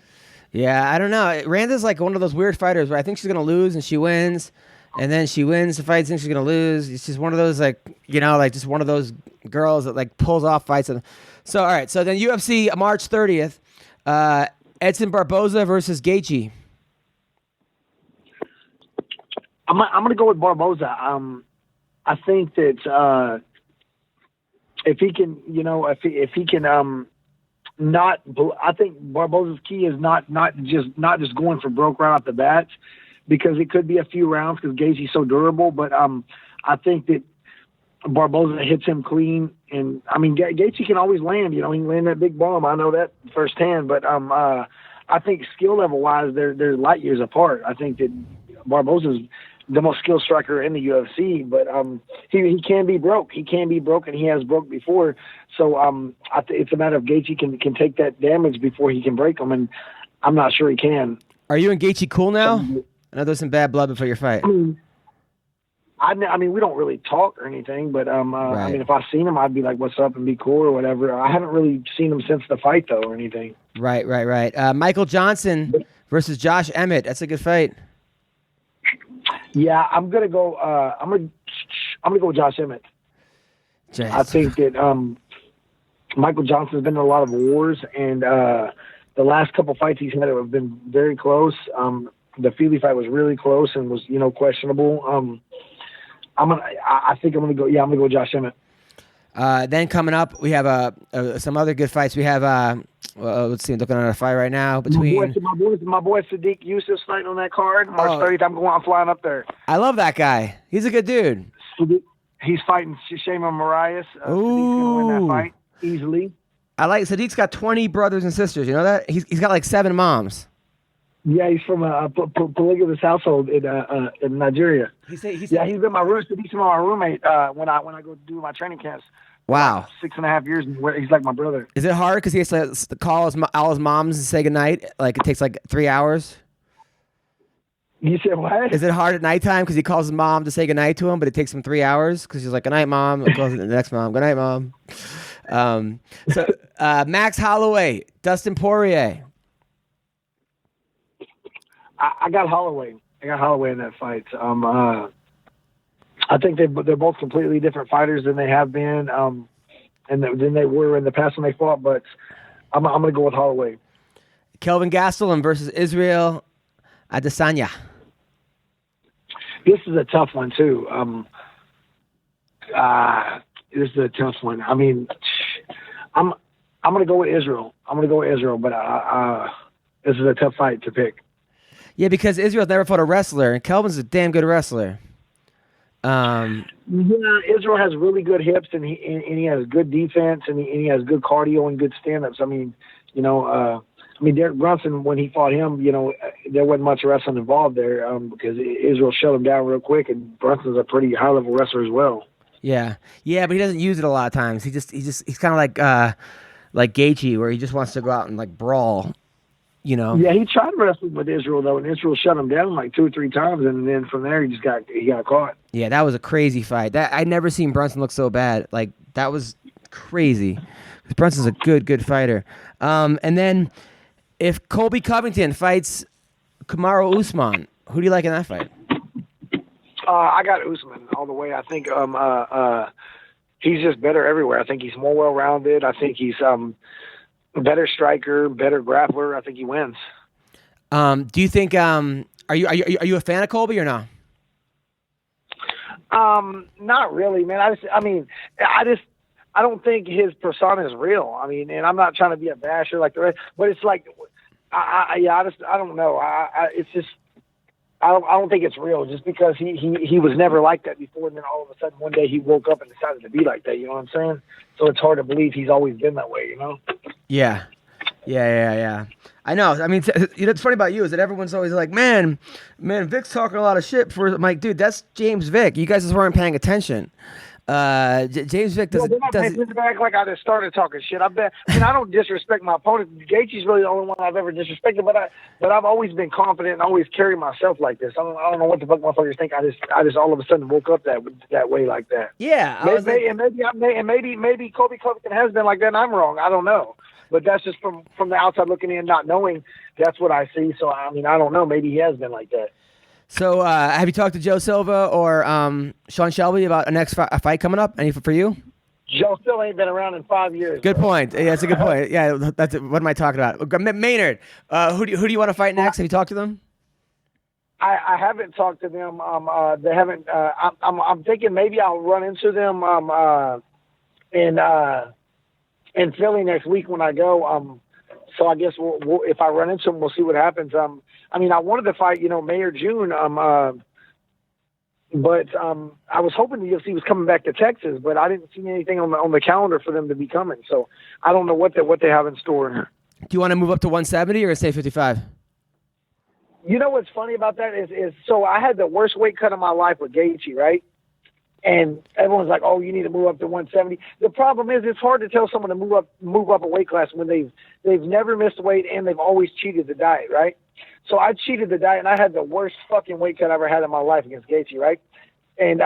Yeah, I don't know. Randa's like one of those weird fighters where I think she's gonna lose and she wins, and then she wins the fights and she's gonna lose. It's just one of those just one of those girls that like pulls off fights. So all right, so then UFC March 30th, Edson Barboza versus Gaethje. I'm gonna go with Barboza. I think that if he can, I think Barboza's key is not just going for broke right off the bat, because it could be a few rounds because Gaethje's so durable. But I think that Barboza hits him clean, and I mean Gaethje can always land. He can land that big bomb. I know that firsthand. But I think skill level wise, they're light years apart. I think that Barboza's the most skilled striker in the UFC, but he can be broke. He can be broke, and he has broke before. So it's a matter of Gaethje can take that damage before he can break him, and I'm not sure he can. Are you and Gaethje cool now? I know there's some bad blood before your fight. I mean, we don't really talk or anything, but I mean, if I seen him, I'd be like, "What's up?" and be cool or whatever. I haven't really seen him since the fight though, or anything. Right. Michael Johnson versus Josh Emmett. That's a good fight. Yeah, I'm gonna go. I'm gonna go with Josh Emmett. I think that Michael Johnson's been in a lot of wars, and the last couple fights he's had have been very close. The Feely fight was really close and was, questionable. I think I'm gonna go. Yeah, I'm gonna go with Josh Emmett. Then coming up, we have some other good fights. We have let's see, I'm looking at a fight right now between my boy Sadiq Yusuf's fighting on that card. March 30th. I'm flying up there. I love that guy. He's a good dude. He's fighting Shayma Marias. Sadiq's gonna win that fight easily. I like Sadiq's got 20 brothers and sisters. You know that? He's got like 7 moms. Yeah, he's from a polygamous household in Nigeria. He's been my roommate. Sadiq's been my roommate when I go do my training camps. Wow. 6.5 years. He's like my brother. Is it hard because he has to call all his moms and say goodnight? Like it takes like 3 hours? You said what? Is it hard at nighttime because he calls his mom to say goodnight to him, but it takes him 3 hours because he's like, "Good night, mom." It goes to the next mom. "Good night, mom." So Max Holloway, Dustin Poirier. I got Holloway. I got Holloway in that fight. I think they're both completely different fighters than they have been, and than they were in the past when they fought. But I'm going to go with Holloway. Kelvin Gastelum versus Israel Adesanya. This is a tough one too. This is a tough one. I mean, I'm going to go with Israel. But this is a tough fight to pick. Yeah, because Israel's never fought a wrestler, and Kelvin's a damn good wrestler. Yeah, Israel has really good hips, and he has good defense, and he has good cardio and good stand-ups. I mean, Derek Brunson, when he fought him, there wasn't much wrestling involved there because Israel shut him down real quick, and Brunson's a pretty high-level wrestler as well. Yeah, but he doesn't use it a lot of times. He's kind of like Gaethje, where he just wants to go out and like brawl. Yeah, he tried wrestling with Israel though, and Israel shut him down like 2 or 3 times, and then from there he got caught. Yeah, that was a crazy fight. I'd never seen Brunson look so bad. Like that was crazy. Brunson's a good fighter. And then if Colby Covington fights Kamaru Usman, who do you like in that fight? I got Usman all the way. I think he's just better everywhere. I think he's more well-rounded. I think he's better striker, better grappler. I think he wins. Do you think? Are you a fan of Colby or not? Not really, man. I don't think his persona is real. I mean, and I'm not trying to be a basher like the rest, but it's like, I don't know. It's just. I don't think it's real just because he was never like that before, and then all of a sudden one day he woke up and decided to be like that. You know what I'm saying? So it's hard to believe he's always been that way. Yeah. I know. I mean, what's funny about you is that everyone's always like, man, Vick's talking a lot of shit. I'm like, dude, that's James Vick. You guys just weren't paying attention. James Vick doesn't. Act like I just started talking shit. I don't disrespect my opponent. Gaethje's really the only one I've ever disrespected, but I've always been confident and always carried myself like this. I don't know what the fuck motherfuckers think. I just all of a sudden woke up that way like that. Yeah, maybe Colby Covington has been like that, and I'm wrong. I don't know, but that's just from the outside looking in, not knowing. That's what I see. So I don't know. Maybe he has been like that. So, have you talked to Joe Silva or Sean Shelby about a next fight coming up? Any for you? Joe still ain't been around in 5 years. Good point. Yeah, that's a good point. Yeah, that's what am I talking about? Maynard, who do you want to fight next? Have you talked to them? I haven't talked to them. They haven't. I'm thinking maybe I'll run into them in Philly next week when I go. So I guess if I run into them, we'll see what happens. I wanted to fight, May or June. But I was hoping the UFC was coming back to Texas, but I didn't see anything on the calendar for them to be coming. So I don't know what they have in store. Do you want to move up to 170 or stay 55? You know what's funny about that is so I had the worst weight cut of my life with Gaethje, right? And everyone's like, "Oh, you need to move up to 170." The problem is, it's hard to tell someone to move up a weight class when they've never missed weight and they've always cheated the diet, right? So I cheated the diet, and I had the worst fucking weight cut I ever had in my life against Gaethje, right? And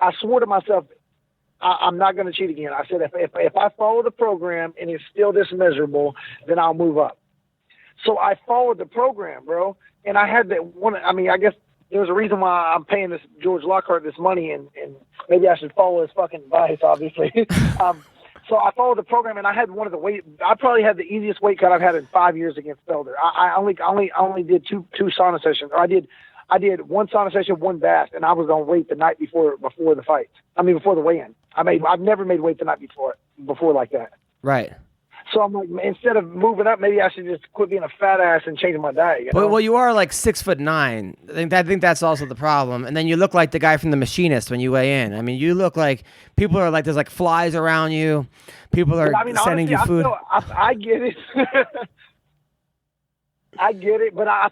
I swore to myself, I'm not going to cheat again. I said, if I follow the program and it's still this miserable, then I'll move up. So I followed the program, bro. And I had that one. I mean, I guess there's a reason why I'm paying this George Lockhart this money, and maybe I should follow his fucking advice, obviously. So I followed the program, and I had I probably had the easiest weight cut I've had in 5 years against Felder. I only did two sauna sessions. Or I did one sauna session, one bath, and I was on weight the night before the fight. I mean, before the weigh-in. I've never made weight the night before like that. Right. So I'm like, instead of moving up, maybe I should just quit being a fat ass and change my diet. You know? Well, you are like 6'9". I think that's also the problem. And then you look like the guy from The Machinist when you weigh in. I mean, you look like people are like there's like flies around you. People are sending you food. I get it. I get it, but I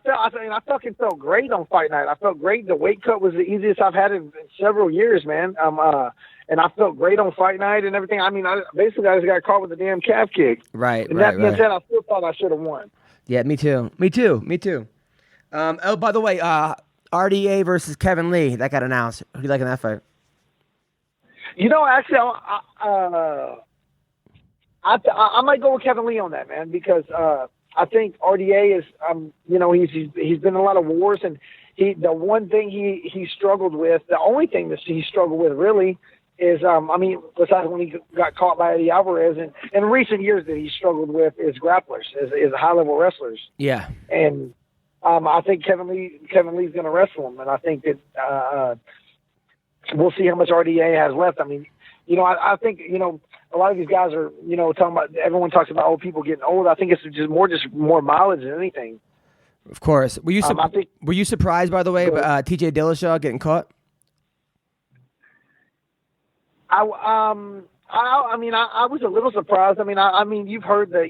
fucking felt great on fight night. I felt great. The weight cut was the easiest I've had in several years, man. And I felt great on fight night and everything. I mean, I just got caught with a damn calf kick. Right, and right, that being right. said, I still thought I should have won. Yeah, me too. Oh, by the way, RDA versus Kevin Lee, that got announced. Who do you like in that fight? You know, actually, I might go with Kevin Lee on that, man, because I think RDA is, he's been in a lot of wars, and the one thing he struggled with, the only thing that he struggled with really is, besides when he got caught by Eddie Alvarez, and in recent years that he struggled with is grapplers, is high-level wrestlers. Yeah. And I think Kevin Lee's going to wrestle him, and I think that we'll see how much RDA has left. I mean, I think, a lot of these guys are, talking about, everyone talks about old people getting old. I think it's just more mileage than anything. Of course. Were you surprised, by the way, by TJ Dillashaw getting caught? I was a little surprised. I mean, you've heard the,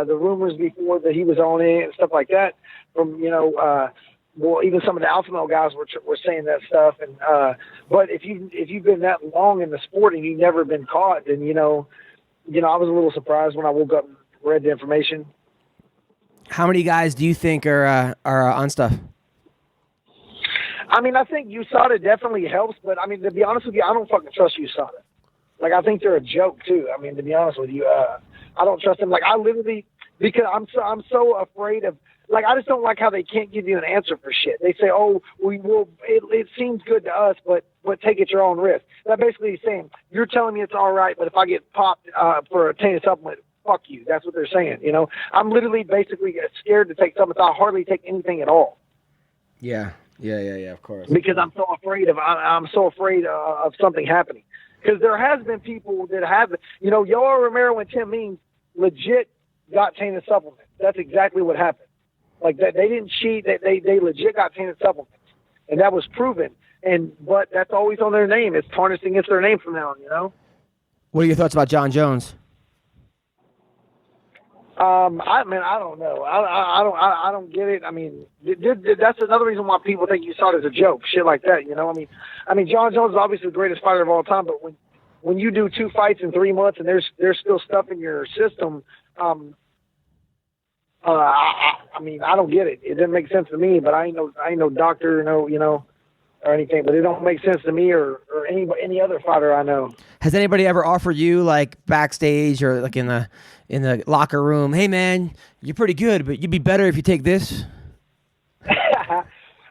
the rumors before that he was on it and stuff like that from, even some of the alpha male guys were saying that stuff. And, but if you've been that long in the sport and you've never been caught, then, I was a little surprised when I woke up and read the information. How many guys do you think are on stuff? I mean, I think USADA definitely helps, but I mean, to be honest with you, I don't fucking trust USADA. Like, I think they're a joke too. I mean, to be honest with you, I don't trust them. Like, I literally, because I'm so afraid of, like, I just don't like how they can't give you an answer for shit. They say, oh, it seems good to us, but take it your own risk. That basically is saying, you're telling me it's all right, but if I get popped for a tainted supplement, fuck you. That's what they're saying, I'm literally basically scared to take supplements. I hardly take anything at all. Yeah, of course. Because I'm so afraid of something happening. Because there has been people that have, Yoel Romero and Tim Means legit got tainted supplements. That's exactly what happened. Like that, they didn't cheat. They legit got tainted supplements, and that was proven. But that's always on their name. It's tarnished against their name from now on. What are your thoughts about John Jones? I don't know. I don't get it. I mean, that's another reason why people think you saw it as a joke, shit like that. I mean, John Jones is obviously the greatest fighter of all time, but when you do 2 fights in 3 months and there's still stuff in your system, I mean, I don't get it. It doesn't make sense to me. But I ain't no doctor, or anything. But it don't make sense to me or any other fighter I know. Has anybody ever offered you, like backstage or like in the locker room, hey man, you're pretty good, but you'd be better if you take this?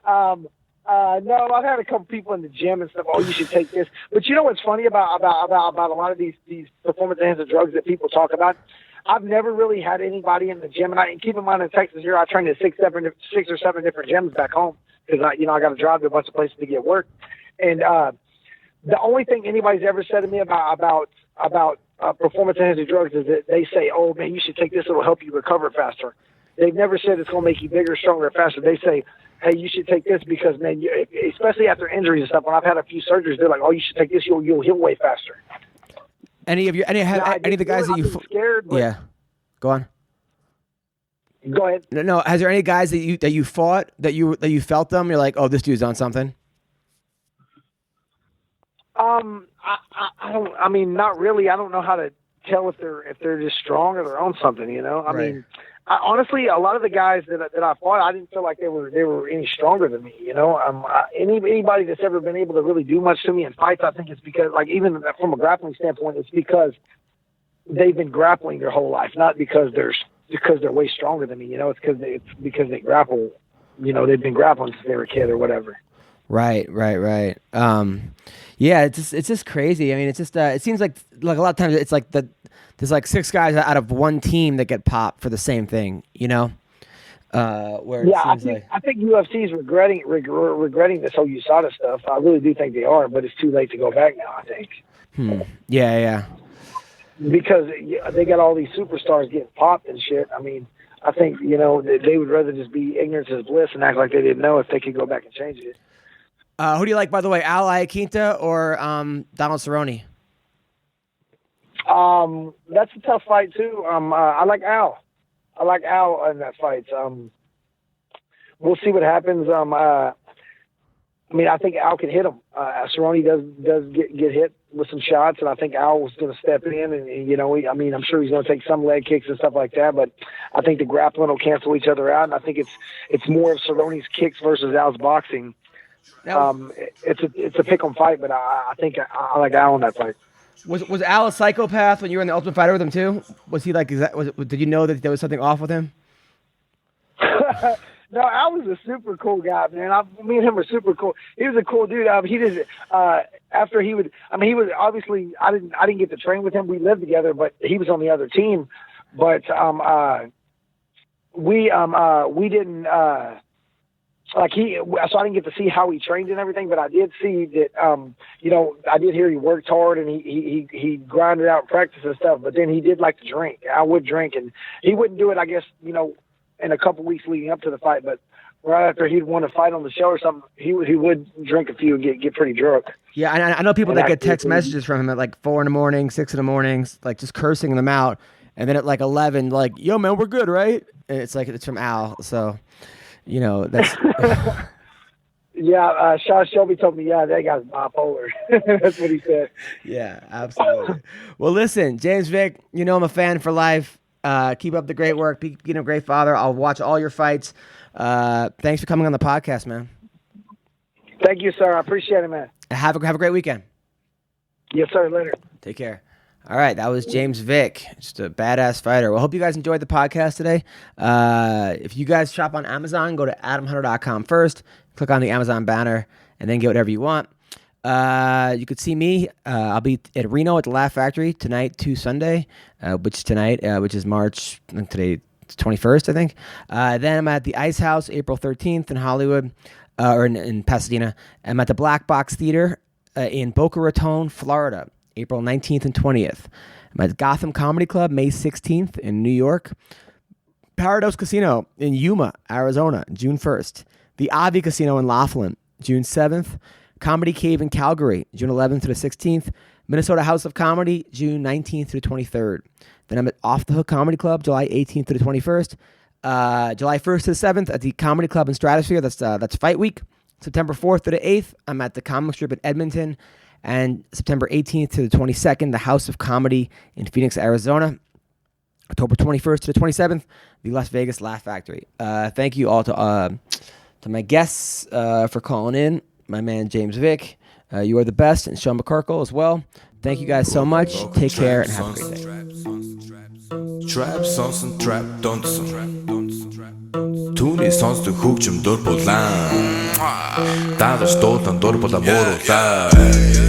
No, I've had a couple people in the gym and stuff. Oh, you should take this. But you know what's funny about a lot of these performance-enhancing drugs that people talk about? I've never really had anybody in the gym, and keep in mind in Texas here, I train at 6 or 7 different gyms back home because I got to drive to a bunch of places to get work. And the only thing anybody's ever said to me about performance-enhancing drugs is that they say, "Oh man, you should take this; it'll help you recover faster." They've never said it's going to make you bigger, stronger, faster. They say, "Hey, you should take this because, man, especially after injuries and stuff. When I've had a few surgeries, they're like, "Oh, you should take this; you'll heal way faster." Any of the guys that you scared? Yeah, go on. Go ahead. No. Has there any guys that you fought that you felt them? You're like, oh, this dude's on something. I don't. I mean, not really. I don't know how to tell if they're just strong or they're on something. I mean, honestly, a lot of the guys that I fought, I didn't feel like they were any stronger than me. You know, anybody that's ever been able to really do much to me in fights, I think it's because, like, even from a grappling standpoint, it's because they've been grappling their whole life, not because they're way stronger than me. You know, it's because they grapple. You know, they've been grappling since they were a kid or whatever. Right. Yeah, it's just crazy. I mean, it's just it seems like a lot of times it's like there's like 6 guys out of one team that get popped for the same thing, you know? Where it seems I think UFC is regretting this whole USADA stuff. I really do think they are, but it's too late to go back now, I think. Yeah. Because they got all these superstars getting popped and shit. I mean, I think, you know, they would rather just be ignorant as bliss and act like they didn't know if they could go back and change it. Who do you like, by the way, Al Iaquinta or Donald Cerrone? That's a tough fight too. I like Al. I like Al in that fight. We'll see what happens. I mean, I think Al can hit him. Cerrone does get hit with some shots, and I think Al was going to step in, and you know, I'm sure he's going to take some leg kicks and stuff like that. But I think the grappling will cancel each other out, and I think it's more of Cerrone's kicks versus Al's boxing. It's a pick 'em fight, but I think I like Al in that fight. Was Al a psychopath when you were in the Ultimate Fighter with him too? Was he like? Did you know that there was something off with him? No, Al was a super cool guy, man. Me and him were super cool. He was a cool dude. He did after he would. I mean, he was obviously. I didn't get to train with him. We lived together, but he was on the other team. But we didn't. So I didn't get to see how he trained and everything, but I did see that, you know, I did hear he worked hard and he grinded out practice and stuff, but then he did like to drink. I would drink, and he wouldn't do it, I guess, you know, in a couple weeks leading up to the fight, but right after he'd won a fight on the show or something, he would drink a few and get pretty drunk. Yeah, and I know people that get text messages from him at like 4 a.m, 6 a.m, like just cursing them out, and then at like 11, like, yo, man, we're good, right? And it's like, it's from Al, so... You know, that's... Yeah, Sean Shelby told me, that guy's bipolar. That's what he said. Yeah, absolutely. Well, listen, James Vick, you know I'm a fan for life. Keep up the great work. Be a great father. I'll watch all your fights. Thanks for coming on the podcast, man. Thank you, sir. I appreciate it, man. Have a great weekend. Yes, sir. Later. Take care. All right, that was James Vick, just a badass fighter. Well, hope you guys enjoyed the podcast today. If you guys shop on Amazon, go to adamhunter.com first, click on the Amazon banner, and then get whatever you want. You could see me. I'll be at Reno at the Laugh Factory tonight to Sunday, which is March, today, 21st, I think. Then I'm at the Ice House April 13th in Hollywood, or in Pasadena. I'm at the Black Box Theater in Boca Raton, Florida, April 19th and 20th. I'm at Gotham Comedy Club, May 16th in New York. Parados Casino in Yuma, Arizona, June 1st. The Avi Casino in Laughlin, June 7th. Comedy Cave in Calgary, June 11th to the 16th. Minnesota House of Comedy, June 19th to the 23rd. Then I'm at Off the Hook Comedy Club, July 18th to the 21st. July 1st to the 7th at the Comedy Club in Stratosphere. That's Fight Week. September 4th to the 8th, I'm at the Comic Strip at Edmonton. And September 18th to the 22nd, the House of Comedy in Phoenix, Arizona. October 21st to the 27th, the Las Vegas Laugh Factory. Thank you all to my guests for calling in. My man, James Vick. You are the best. And Sean McCorkle as well. Thank you guys so much. Take care and have a great day. Trap songs and trap dansen. Түүний сонсдог хөгжим дур булаан. Даадаж дуудан дур булаа мууруулаа.